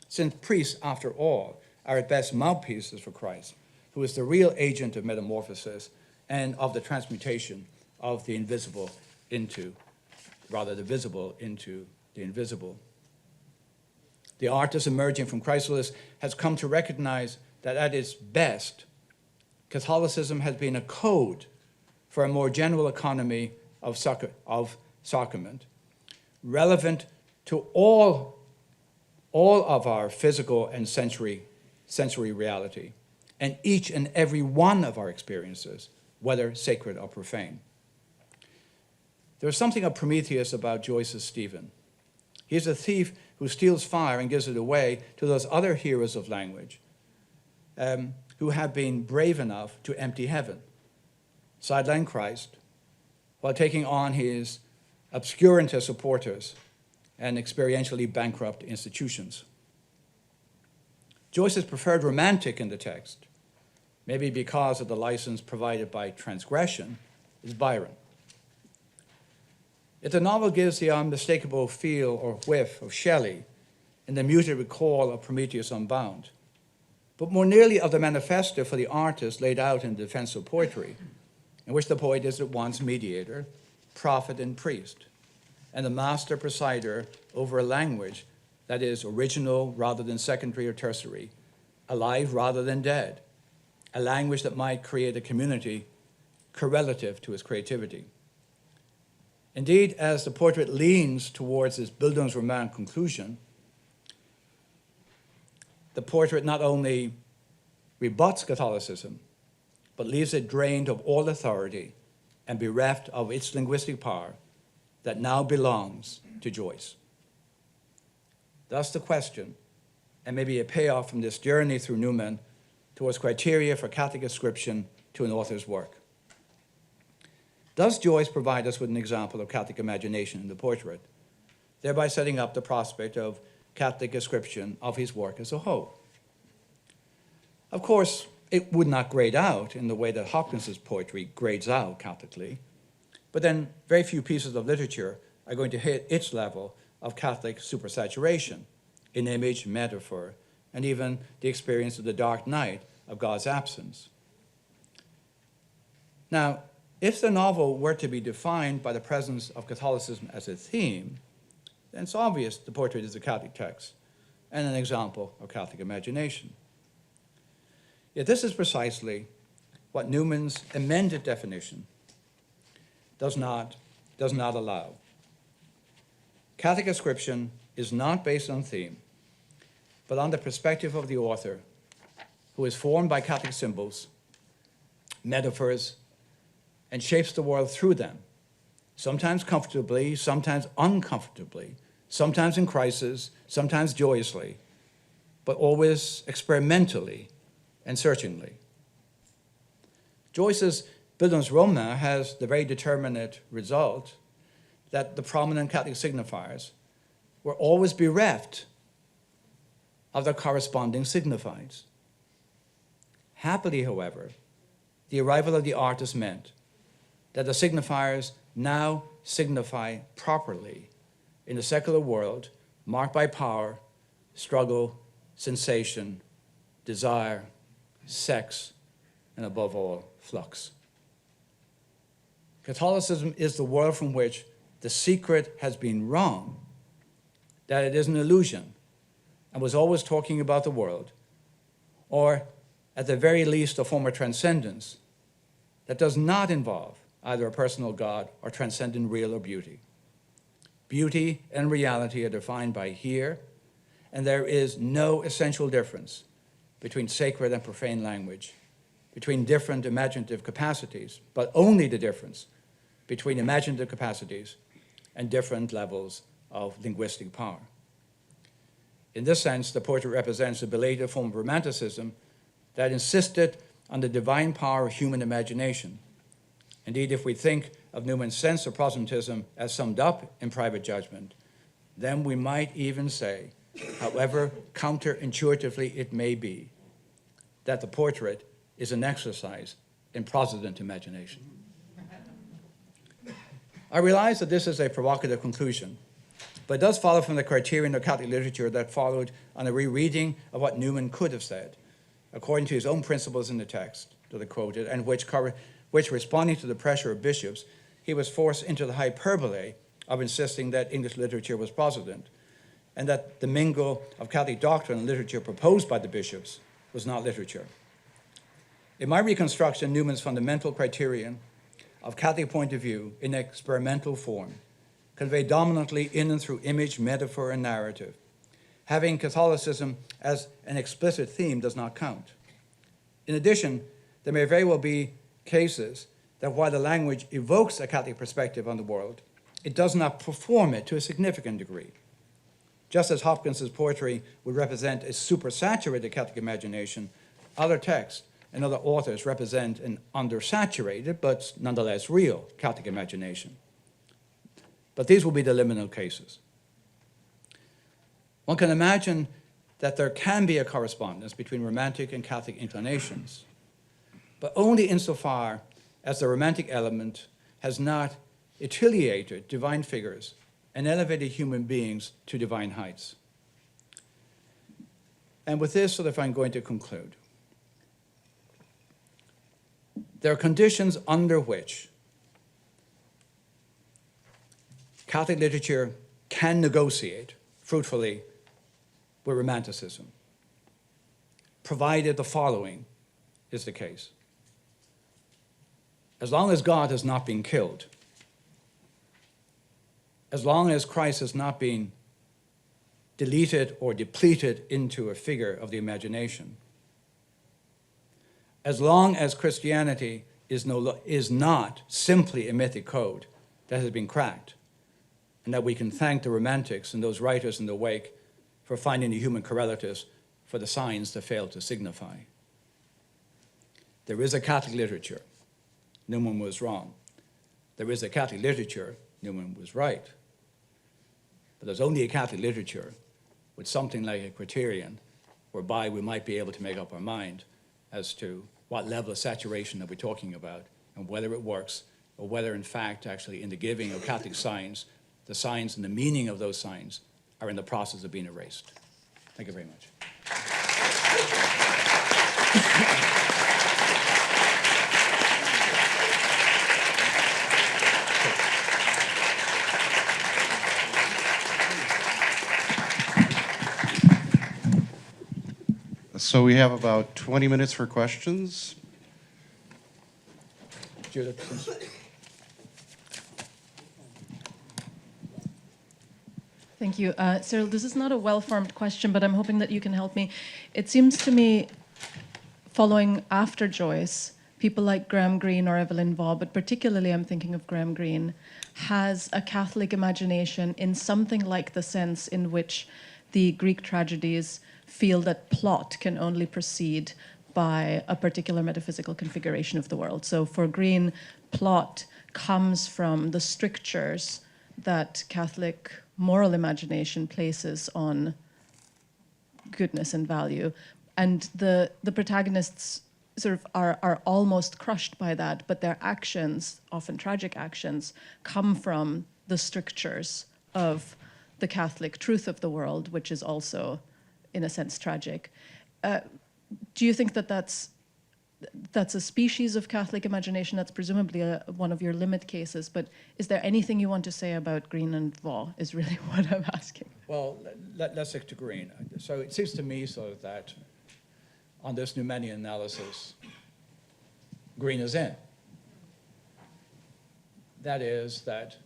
since priests, after all, are at best mouthpieces for Christ, who is the real agent of metamorphosis and of the transmutation of the invisible into, rather the visible into the invisible. The artist emerging from chrysalis has come to recognize that at its best, Catholicism has been a code for a more general economy of sacrament, relevant to all of our physical and sensory reality, and each and every one of our experiences, whether sacred or profane. There is something of Prometheus about Joyce's Stephen. He is a thief who steals fire and gives it away to those other heroes of language who have been brave enough to empty heaven, sideline Christ, while taking on his obscurantist supporters and experientially bankrupt institutions. Joyce is preferred romantic in the text, maybe because of the license provided by transgression, is Byron. Yet the novel gives the unmistakable feel or whiff of Shelley in the muted recall of Prometheus Unbound, but more nearly of the manifesto for the artist laid out in Defense of Poetry, in which the poet is at once mediator, prophet, and priest, and the master presider over a language that is original rather than secondary or tertiary, alive rather than dead, a language that might create a community correlative to its creativity. Indeed, as the portrait leans towards its Bildungsroman conclusion, the portrait not only rebuts Catholicism, but leaves it drained of all authority and bereft of its linguistic power that now belongs to Joyce. Thus the question, and maybe a payoff from this journey through Newman towards criteria for Catholic ascription to an author's work. Does Joyce provide us with an example of Catholic imagination in the portrait, thereby setting up the prospect of Catholic ascription of his work as a whole. Of course, it would not grade out in the way that Hopkins's poetry grades out Catholically, but then very few pieces of literature are going to hit its level of Catholic supersaturation in image, metaphor, and even the experience of the dark night of God's absence. Now, if the novel were to be defined by the presence of Catholicism as a theme, then it's obvious the portrait is a Catholic text and an example of Catholic imagination. Yet this is precisely what Newman's amended definition does not allow. Catholic ascription is not based on theme, but on the perspective of the author, who is formed by Catholic symbols, metaphors, and shapes the world through them, sometimes comfortably, sometimes uncomfortably, sometimes in crisis, sometimes joyously, but always experimentally and searchingly. Joyce's Bildungsroman has the very determinate result that the prominent Catholic signifiers were always bereft of their corresponding signifieds. Happily, however, the arrival of the artist meant that the signifiers now signify properly in a secular world marked by power, struggle, sensation, desire, sex, and above all, flux. Catholicism is the world from which the secret has been wrong, that it is an illusion and was always talking about the world, or at the very least a form of transcendence that does not involve either a personal God or transcendent real or beauty. Beauty and reality are defined by here, and there is no essential difference between sacred and profane language, between different imaginative capacities, but only the difference between imaginative capacities and different levels of linguistic power. In this sense, the portrait represents a belated form of Romanticism that insisted on the divine power of human imagination. Indeed, if we think of Newman's sense of Protestantism as summed up in Private Judgment, then we might even say, however counterintuitively it may be, that the portrait is an exercise in Protestant imagination. I realize that this is a provocative conclusion, but it does follow from the criterion of Catholic literature that followed on a rereading of what Newman could have said, according to his own principles in the text that I quoted, and which responding to the pressure of bishops, he was forced into the hyperbole of insisting that English literature was Protestant, and that the mingle of Catholic doctrine and literature proposed by the bishops was not literature. In my reconstruction, Newman's fundamental criterion of Catholic point of view in experimental form, conveyed dominantly in and through image, metaphor, and narrative. Having Catholicism as an explicit theme does not count. In addition, there may very well be cases that while the language evokes a Catholic perspective on the world, it does not perform it to a significant degree. Just as Hopkins's poetry would represent a supersaturated Catholic imagination, other texts and other authors represent an undersaturated, but nonetheless real, Catholic imagination. But these will be the liminal cases. One can imagine that there can be a correspondence between Romantic and Catholic inclinations, but only insofar as the Romantic element has not etiolated divine figures and elevated human beings to divine heights. And with this, so that I'm going to conclude. There are conditions under which Catholic literature can negotiate fruitfully with Romanticism, provided the following is the case. As long as God has not been killed, as long as Christ has not been deleted or depleted into a figure of the imagination, as long as Christianity is not simply a mythic code that has been cracked, and that we can thank the Romantics and those writers in the wake for finding the human correlative for the signs that fail to signify. There is a Catholic literature. Newman was wrong. There is a Catholic literature. Newman was right. But there's only a Catholic literature with something like a criterion whereby we might be able to make up our mind as to what level of saturation that we're talking about and whether it works or whether in fact actually in the giving of Catholic signs, the signs and the meaning of those signs are in the process of being erased. Thank you very much. So we have about 20 minutes for questions. Judith, please. Thank you. Cyril, this is not a well-formed question, but I'm hoping that you can help me. It seems to me, following after Joyce, people like Graham Greene or Evelyn Waugh, but particularly I'm thinking of Graham Greene, has a Catholic imagination in something like the sense in which the Greek tragedies feel that plot can only proceed by a particular metaphysical configuration of the world. So for Greene, plot comes from the strictures that Catholic moral imagination places on goodness and value. And the protagonists sort of are almost crushed by that, but their actions, often tragic actions, come from the strictures of the Catholic truth of the world, which is also, in a sense, tragic. Do you think that that's a species of Catholic imagination? That's presumably one of your limit cases, but is there anything you want to say about Greene and Waugh is really what I'm asking. Well, let's stick to Greene. So it seems to me so that on this Newmanian analysis, Greene is in. That is that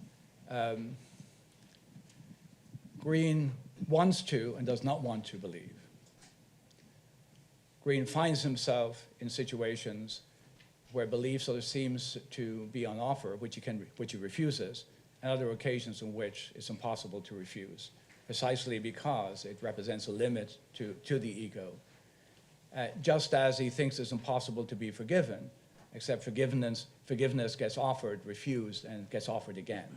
Greene wants to and does not want to believe. Greene finds himself in situations where belief sort of seems to be on offer, which he refuses, and other occasions in which it's impossible to refuse, precisely because it represents a limit to the ego. Just as he thinks it's impossible to be forgiven, except forgiveness gets offered, refused, and gets offered again.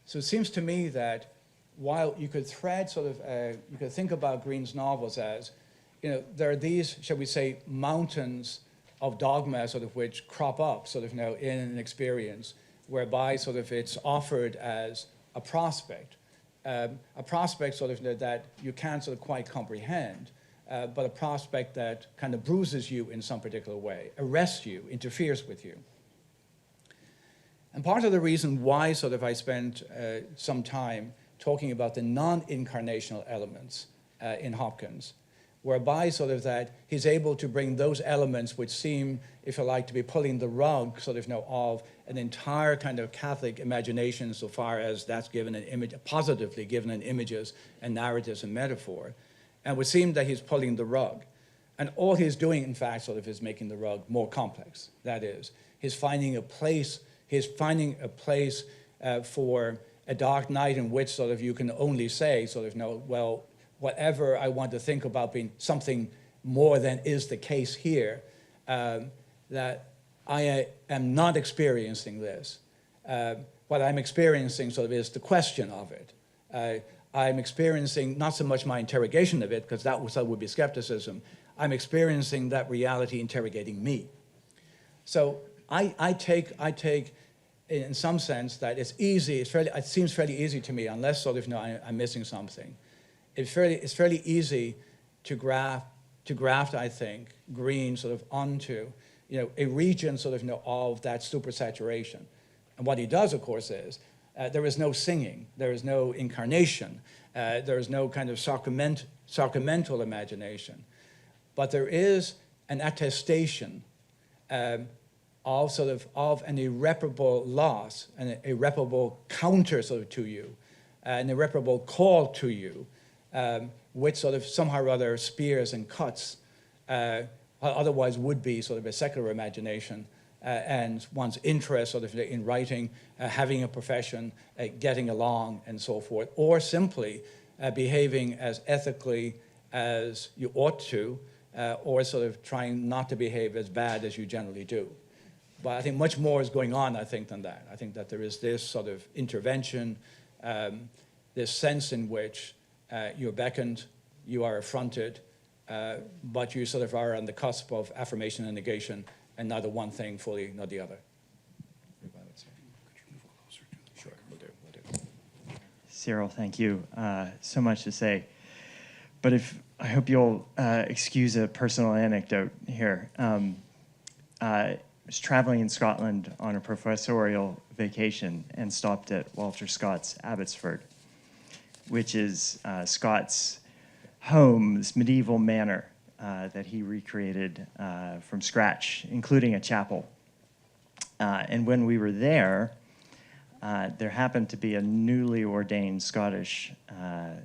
So it seems to me that while you could you could think about Greene's novels as, there are these, shall we say, mountains of dogma sort of which crop up sort of in an experience whereby sort of it's offered as a prospect sort of that you can't sort of quite comprehend, but a prospect that kind of bruises you in some particular way, arrests you, interferes with you. And part of the reason why sort of I spent some time talking about the non-incarnational elements in Hopkins, whereby sort of that he's able to bring those elements which seem, if you like, to be pulling the rug sort of of an entire kind of Catholic imagination so far as that's given an image, positively given in images and narratives and metaphor, and it would seem that he's pulling the rug. And all he's doing, in fact, sort of is making the rug more complex. That is, he's finding a place for a dark night in which sort of you can only say sort of, well, whatever I want to think about being something more than is the case here, that I am not experiencing this. What I'm experiencing sort of is the question of it. I'm experiencing not so much my interrogation of it, because that would be skepticism. I'm experiencing that reality interrogating me. So I take in some sense that it's easy, it seems fairly easy to me, unless sort of I'm missing something. It's fairly easy to graft, I think, Greene sort of onto, a region sort of of that supersaturation. And what he does, of course, is there is no singing, there is no incarnation, there is no kind of sacramental imagination, but there is an attestation of an irreparable loss, an irreparable counter sort of to you, an irreparable call to you, which sort of somehow or other spears and cuts what otherwise would be sort of a secular imagination and one's interest sort of in writing, having a profession, getting along, and so forth, or simply behaving as ethically as you ought to, or sort of trying not to behave as bad as you generally do. But I think much more is going on, I think, than that. I think that there is this sort of intervention, this sense in which you're beckoned, you are affronted, but you sort of are on the cusp of affirmation and negation, and neither one thing fully, nor the other. Sure, we'll do. Cyril, thank you. So much to say. But I hope you'll excuse a personal anecdote here. I was traveling in Scotland on a professorial vacation and stopped at Walter Scott's Abbotsford, which is Scott's home, this medieval manor that he recreated from scratch, including a chapel. And when we were there, there happened to be a newly ordained Scottish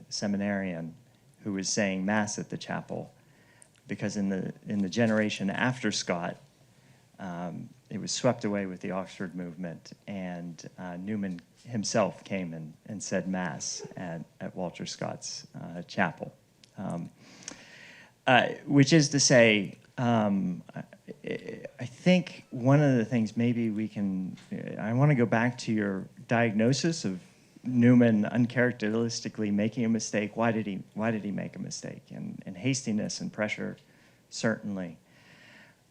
seminarian who was saying Mass at the chapel, because in the generation after Scott, it was swept away with the Oxford movement, and Newman himself came and said Mass at Walter Scott's chapel. Which is to say, I think one of the things maybe I want to go back to your diagnosis of Newman uncharacteristically making a mistake. Why did he make a mistake? And hastiness and pressure, certainly.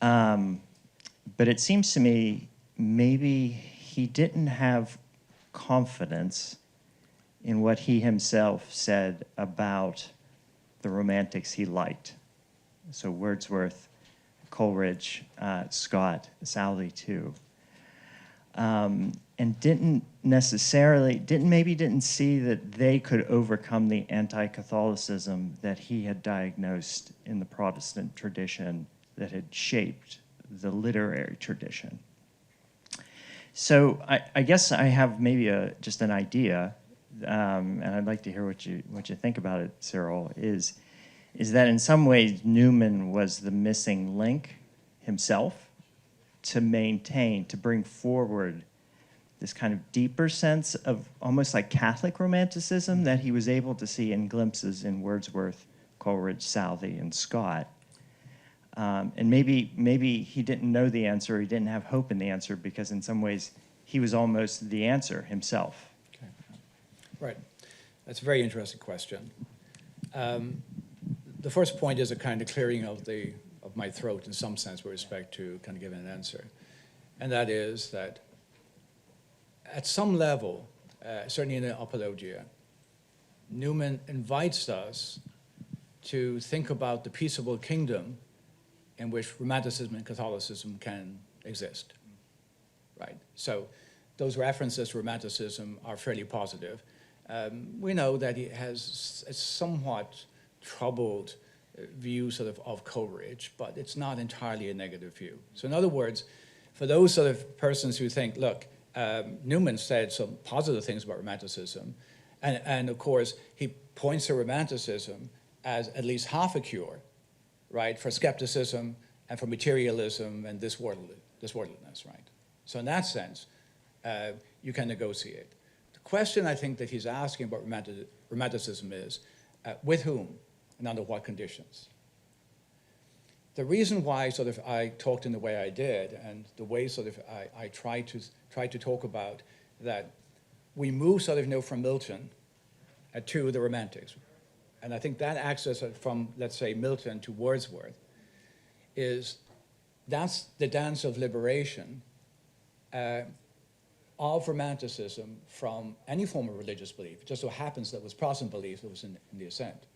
But it seems to me maybe he didn't have confidence in what he himself said about the Romantics he liked. So Wordsworth, Coleridge, Scott, Southey too. And didn't see that they could overcome the anti-Catholicism that he had diagnosed in the Protestant tradition that had shaped the literary tradition. So I guess I have maybe just an idea, and I'd like to hear what you think about it, Cyril, is that in some ways Newman was the missing link himself to bring forward this kind of deeper sense of almost like Catholic Romanticism that he was able to see in glimpses in Wordsworth, Coleridge, Southey, and Scott. And maybe he didn't know the answer, he didn't have hope in the answer, because in some ways he was almost the answer himself. Okay. Right. That's a very interesting question. The first point is a kind of clearing of my throat in some sense with respect to kind of giving an answer. And that is that at some level, certainly in the Apologia, Newman invites us to think about the peaceable kingdom in which Romanticism and Catholicism can exist, right? So those references to Romanticism are fairly positive. We know that he has a somewhat troubled view sort of Coleridge, but it's not entirely a negative view. So in other words, for those sort of persons who think, look, Newman said some positive things about Romanticism, and of course, he points to Romanticism as at least half a cure, right, for skepticism and for materialism and this worldliness, right? So in that sense, you can negotiate. The question I think that he's asking about Romanticism is, with whom and under what conditions? The reason why sort of I talked in the way I did, and the way sort of I tried to talk about that we move sort of from Milton to the Romantics. And I think that access from, let's say, Milton to Wordsworth that's the dance of liberation of Romanticism from any form of religious belief. It just so happens that was Protestant belief that was in the ascent.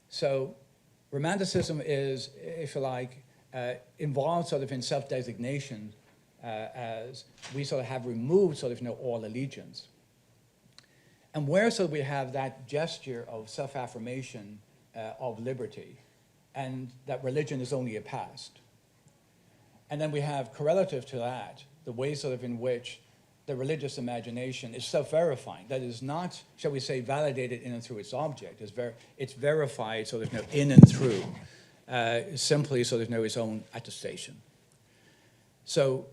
So Romanticism is, if you like, involved sort of in self-designation as we sort of have removed sort of all allegiance. And where so we have that gesture of self-affirmation of liberty, and that religion is only a past. And then we have correlative to that, the way sort of in which the religious imagination is self-verifying. That is not, shall we say, validated in and through its object. It's verified sort of in and through simply sort of its own attestation. So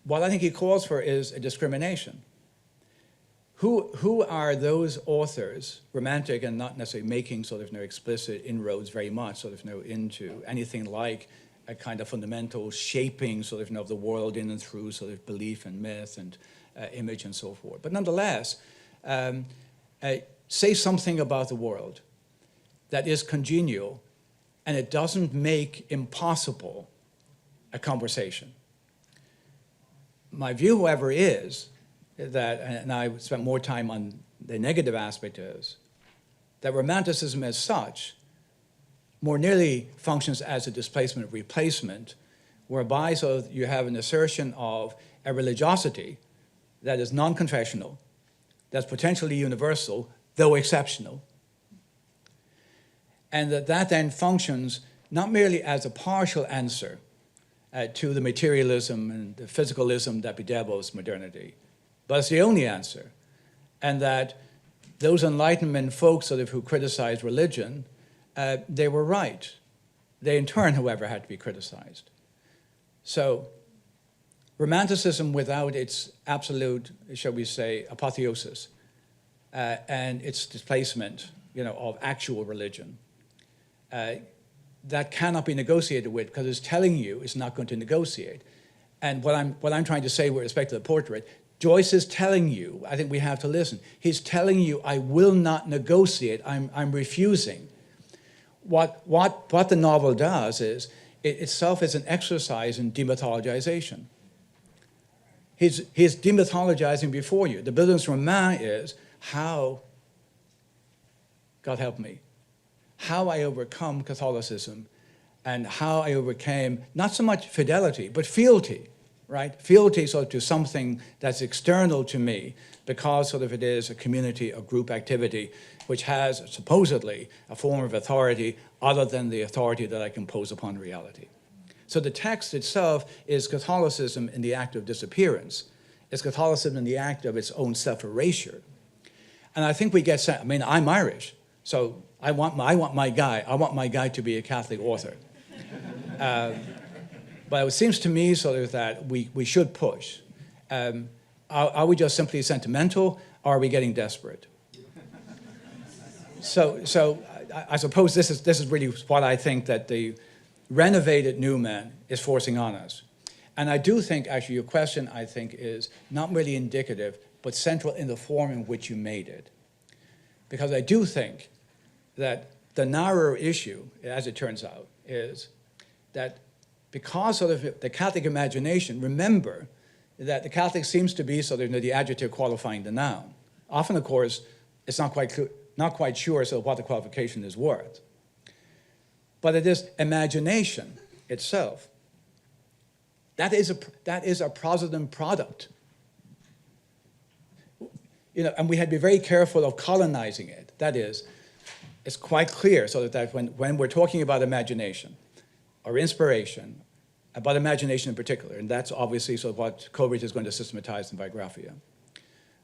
what I think he calls for is a discrimination. Who are those authors, romantic and not necessarily making sort of explicit inroads very much sort of into anything like a kind of fundamental shaping sort of the world in and through sort of belief and myth and image and so forth. But nonetheless, say something about the world that is congenial, and it doesn't make impossible a conversation. My view, however, is that, and I spent more time on the negative aspect, is that Romanticism as such more nearly functions as a displacement replacement, whereby so you have an assertion of a religiosity that is non-confessional, that's potentially universal, though exceptional, and that then functions not merely as a partial answer to the materialism and the physicalism that bedevils modernity, but it's the only answer, and that those Enlightenment folks sort of who criticized religion, they were right. They in turn, however, had to be criticized. So Romanticism without its absolute, shall we say, apotheosis and its displacement, of actual religion, that cannot be negotiated with, because it's telling you it's not going to negotiate. And what I'm trying to say with respect to the portrait, Joyce is telling you, I think we have to listen, he's telling you, I will not negotiate, I'm refusing. What the novel does is, it itself is an exercise in demythologization. He's demythologizing before you. The Bildungsroman is how, God help me, how I overcome Catholicism and how I overcame not so much fidelity, but fealty, right? Fealty sort of to something that's external to me because sort of it is a community, a group activity, which has supposedly a form of authority other than the authority that I can impose upon reality. So the text itself is Catholicism in the act of disappearance. It's Catholicism in the act of its own self-erasure. And I think we get, I'm Irish, so I want my guy to be a Catholic author. But it seems to me sort of that we should push. Are we just simply sentimental, or are we getting desperate? So I suppose this is really what I think that the renovated Newman is forcing on us. And I do think, actually, your question, I think, is not really indicative, but central in the form in which you made it. Because I do think that the narrower issue, as it turns out, is that because of the Catholic imagination, remember that the Catholic seems to be sort of the adjective qualifying the noun. Often, of course, it's not quite sure so what the qualification is worth. But it is imagination itself. That is a Protestant product. And we had to be very careful of colonizing it. That is, it's quite clear so that when we're talking about imagination or inspiration, about imagination in particular, and that's obviously sort of what Coleridge is going to systematize in Biographia.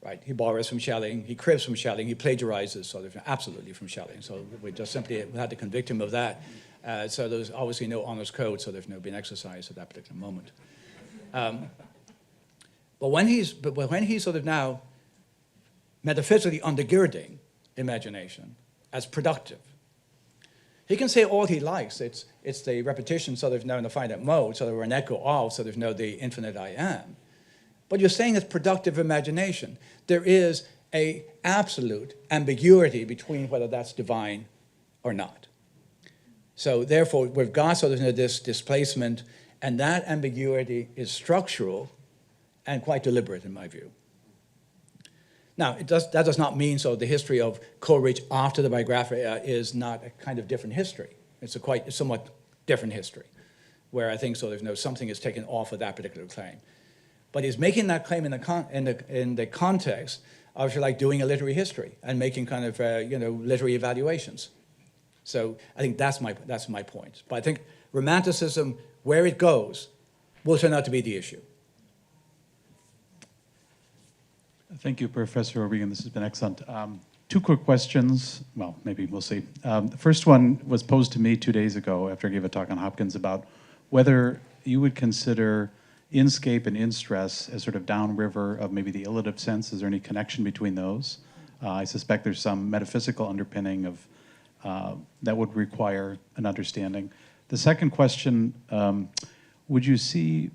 Right? He borrows from Schelling, he cribs from Schelling, he plagiarizes sort of absolutely from Schelling. So we just simply had to convict him of that. So there's obviously no honors code, so there's no been exercised at that particular moment. But when he's sort of now metaphysically undergirding imagination as productive, he can say all he likes. It's the repetition sort of now in the finite mode, so that we're an echo of sort of the infinite I am. But you're saying it's productive imagination. There is an absolute ambiguity between whether that's divine or not. So therefore, we've got sort of this displacement, and that ambiguity is structural and quite deliberate in my view. Now, that does not mean so the history of Coleridge after the Biographia is not a kind of different history. It's a somewhat different history, where I think so there's something is taken off of that particular claim. But he's making that claim in the context of, if you like, doing a literary history and making kind of literary evaluations. So I think that's my point. But I think Romanticism, where it goes, will turn out to be the issue. Thank you, Professor O'Regan. This has been excellent. Two quick questions. Well, maybe we'll see. The first one was posed to me 2 days ago after I gave a talk on Hopkins about whether you would consider inscape and in-stress as sort of downriver of maybe the illative sense. Is there any connection between those? I suspect there's some metaphysical underpinning of that would require an understanding. The second question, would you see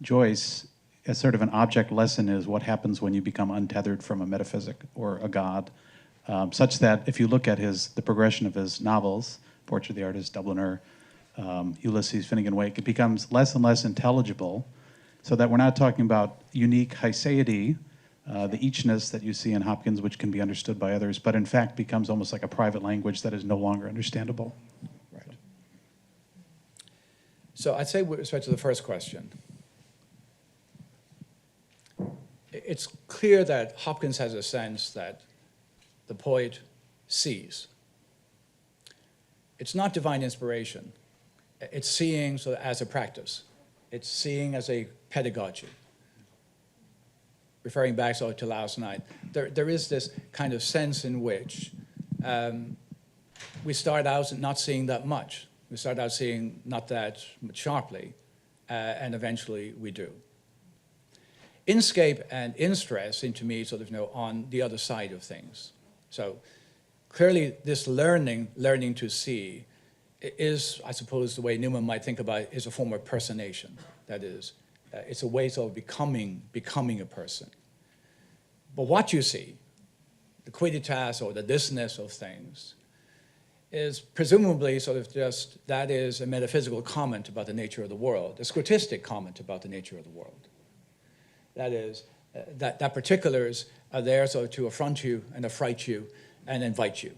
Joyce as sort of an object lesson is what happens when you become untethered from a metaphysic or a God, such that if you look at the progression of his novels, Portrait of the Artist, Dubliner, Ulysses, Finnegan Wake, it becomes less and less intelligible, so that we're not talking about unique haeseity, the eachness that you see in Hopkins, which can be understood by others, but in fact becomes almost like a private language that is no longer understandable. Right. So I'd say with respect to the first question, it's clear that Hopkins has a sense that the poet sees. It's not divine inspiration. It's seeing as a practice. It's seeing as a pedagogy. Referring back to last night, there is this kind of sense in which we start out not seeing that much. We start out seeing not that sharply, and eventually we do. Inscape and in-stress seem to me on the other side of things. So clearly this learning to see is, I suppose, the way Newman might think about it, is a form of personation. That is, it's a way of becoming a person. But what you see, the quidditas or the thisness of things, is presumably just, that is a metaphysical comment about the nature of the world, a scotistic comment about the nature of the world. That is, that particulars are there to affront you and affright you and invite you.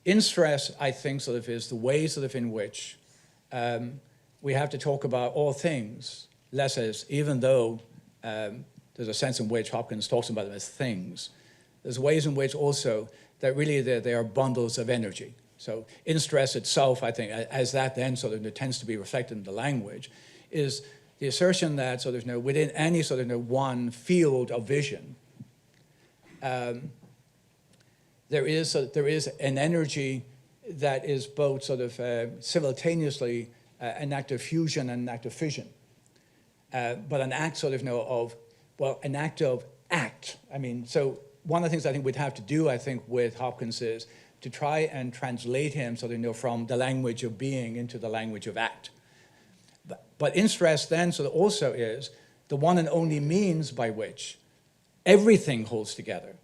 In stress, I think is the way in which we have to talk about all things, less as, even though there's a sense in which Hopkins talks about them as things, there's ways in which also that really they are bundles of energy. So in stress itself, I think, as that then tends to be reflected in the language, is the assertion that within any one field of vision, there is an energy that is both simultaneously an act of fusion and an act of fission, but an act an act of act. I mean, so one of the things I think we'd have to do, I think, with Hopkins is to try and translate him from the language of being into the language of act. But in stress then also is the one and only means by which everything holds together.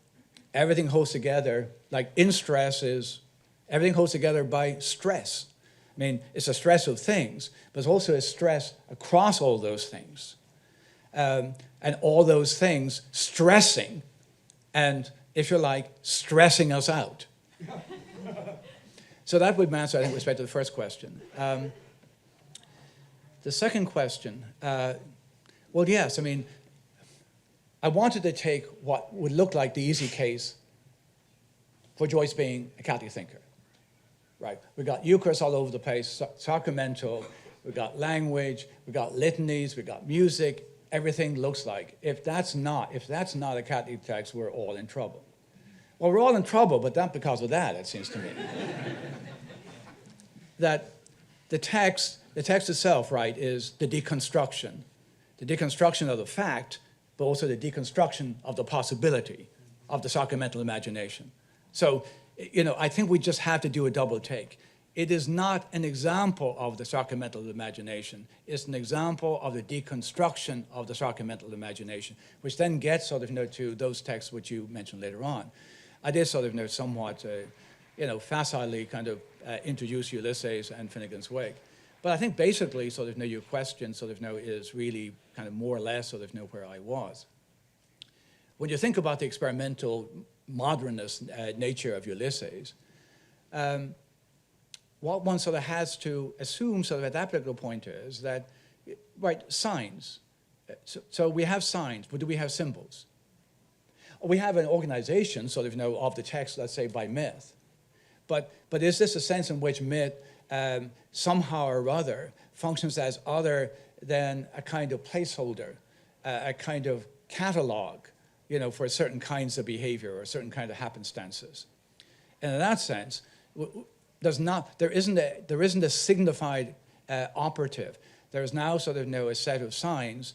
Everything holds together, like in stress is, everything holds together by stress. I mean, it's a stress of things, but it's also a stress across all those things. And all those things stressing, and if you like, stressing us out. So that would answer, I think, with respect to the first question. The second question, well, yes, I mean, I wanted to take what would look like the easy case for Joyce being a Catholic thinker, right? We got Eucharist all over the place, sacramental, we got language, we got litanies, we got music, everything looks like. If that's not a Catholic text, we're all in trouble. Well, we're all in trouble, but not because of that, it seems to me. That the text itself, right, is the deconstruction of the fact, but also the deconstruction of the possibility of the sacramental imagination. So, I think we just have to do a double take. It is not an example of the sacramental imagination. It's an example of the deconstruction of the sacramental imagination, which then gets to those texts which you mentioned later on. I did somewhat, facilely kind of introduce Ulysses and Finnegan's Wake. But I think basically your question is really kind of more or less where I was. When you think about the experimental modernist nature of Ulysses, what one has to assume at that particular point is that, right, signs. So we have signs, but do we have symbols? We have an organization of the text, let's say, by myth. But is this a sense in which myth somehow or other functions as other than a kind of placeholder, a kind of catalog, for certain kinds of behavior or certain kind of happenstances? And in that sense, there isn't a signified operative. There is now a set of signs,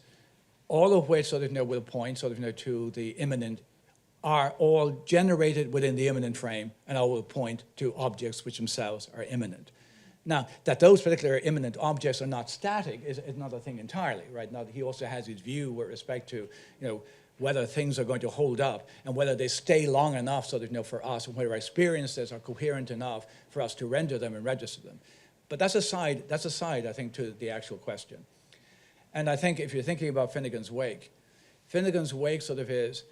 all of which will point to the immanent, are all generated within the immanent frame, and all will point to objects which themselves are immanent. Now, that those particular immanent objects are not static is another thing entirely, right? Now, he also has his view with respect to, whether things are going to hold up and whether they stay long enough so that, for us, and whether our experiences are coherent enough for us to render them and register them. But that's a side, I think, to the actual question. And I think if you're thinking about Finnegan's Wake sort of is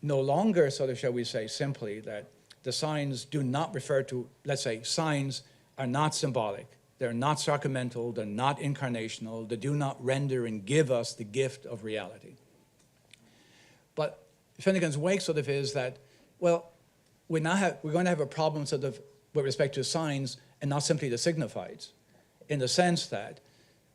no longer sort of, shall we say, simply that the signs do not refer to, let's say, signs are not symbolic. They're not sacramental, they're not incarnational, they do not render and give us the gift of reality. But Finnegan's Wake sort of is that, well, we're going to have a problem sort of with respect to signs and not simply the signifieds, in the sense that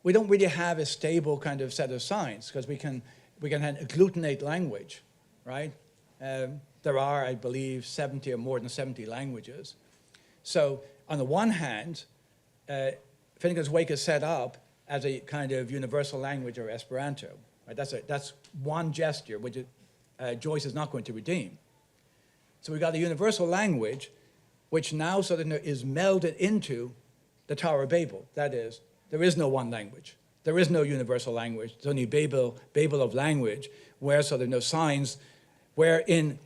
we don't really have a stable kind of set of signs, because we can agglutinate language, right? There are, I believe, 70 or more than 70 languages. So on the one hand, Finnegan's Wake is set up as a kind of universal language, or Esperanto. Right? That's one gesture which Joyce is not going to redeem. So we've got a universal language which now sort of is melded into the Tower of Babel. That is, there is no one language. There is no universal language. There's only Babel of language, where sort of no signs, where in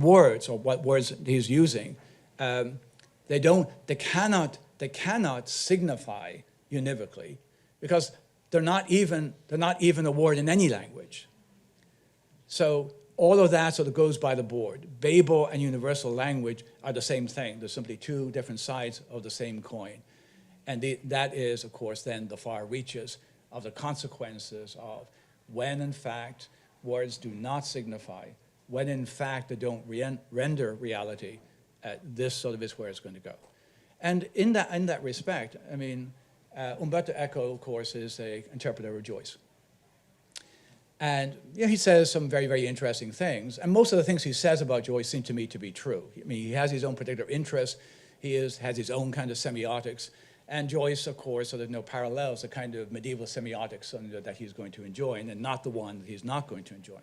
words, or what words he's using, they cannot signify univocally, because they're not even a word in any language. So all of that sort of goes by the board. Babel and universal language are the same thing. They're simply two different sides of the same coin. And that is, of course, then the far reaches of the consequences of when, in fact, words do not signify, when, in fact, they don't render reality, this sort of is where it's going to go. And in that respect, I mean, Umberto Eco, of course, is an interpreter of Joyce. And he says some very, very interesting things. And most of the things he says about Joyce seem to me to be true. I mean, he has his own particular interests. He has his own kind of semiotics. And Joyce, of course, sort of parallels the kind of medieval semiotics that he's going to enjoy, and not the one that he's not going to enjoy.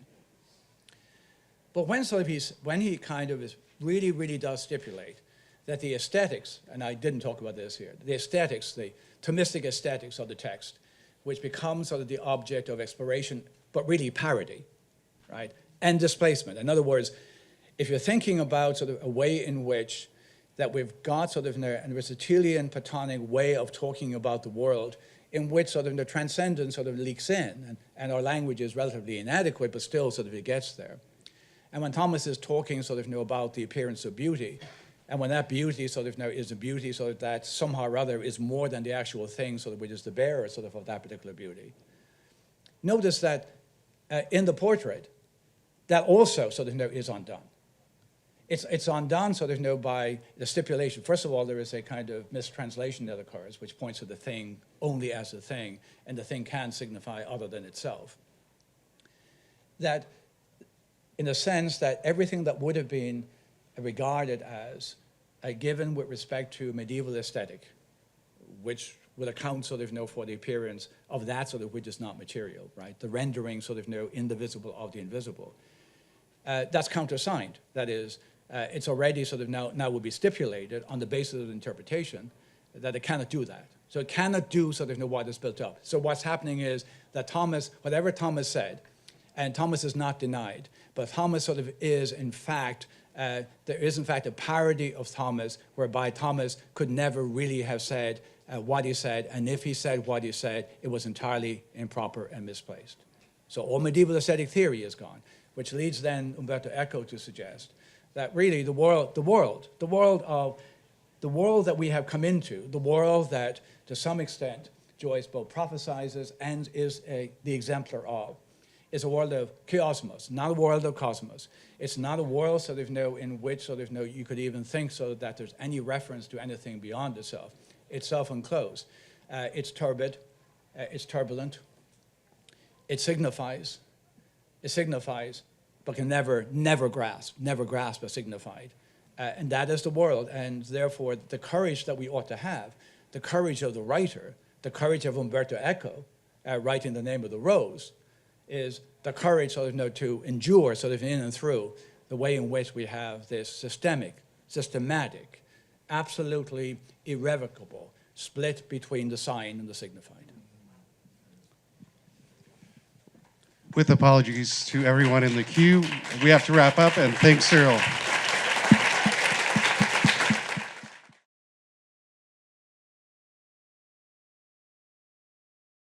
But when he kind of really, really does stipulate that the aesthetics, and I didn't talk about this here, the aesthetics, the Thomistic aesthetics of the text, which becomes sort of the object of exploration, but really parody, right? And displacement. In other words, if you're thinking about sort of a way in which that we've got sort of an Aristotelian Platonic way of talking about the world, in which sort of the transcendence sort of leaks in, and our language is relatively inadequate, but still sort of it gets there. And when Thomas is talking sort of about the appearance of beauty, and when that beauty sort of is a beauty sort of that somehow or other is more than the actual thing sort of which is the bearer sort of that particular beauty. Notice that in the portrait, that also sort of is undone. It's undone sort of by the stipulation. First of all, there is a kind of mistranslation that occurs, which points to the thing only as a thing, and the thing can signify other than itself. That, in the sense that everything that would have been regarded as given with respect to medieval aesthetic, which would account sort of for the appearance of that sort of which is not material, right? The rendering sort of in the visible of the invisible. That's countersigned. That is, it's already sort of now will be stipulated on the basis of the interpretation that it cannot do that. So it cannot do sort of what is built up. So what's happening is that Thomas, whatever Thomas said, and Thomas is not denied, but Thomas sort of is in fact, there is in fact a parody of Thomas, whereby Thomas could never really have said what he said, and if he said what he said, it was entirely improper and misplaced. So all medieval aesthetic theory is gone, which leads then Umberto Eco to suggest that really the world that we have come into, the world that to some extent Joyce both prophesizes and is the exemplar of, is a world of chiosmos, not a world of cosmos. It's not a world sort of in which sort of you could even think so that there's any reference to anything beyond itself. It's self-enclosed. It's turbid. It's turbulent. It signifies, but can never grasp a signified. And that is the world. And therefore, the courage that we ought to have, the courage of the writer, the courage of Umberto Eco, writing The Name of the Rose, is the courage sort of to endure sort of in and through the way in which we have this systematic, absolutely irrevocable split between the sign and the signified. With apologies to everyone in the queue, we have to wrap up, and thanks, Cyril.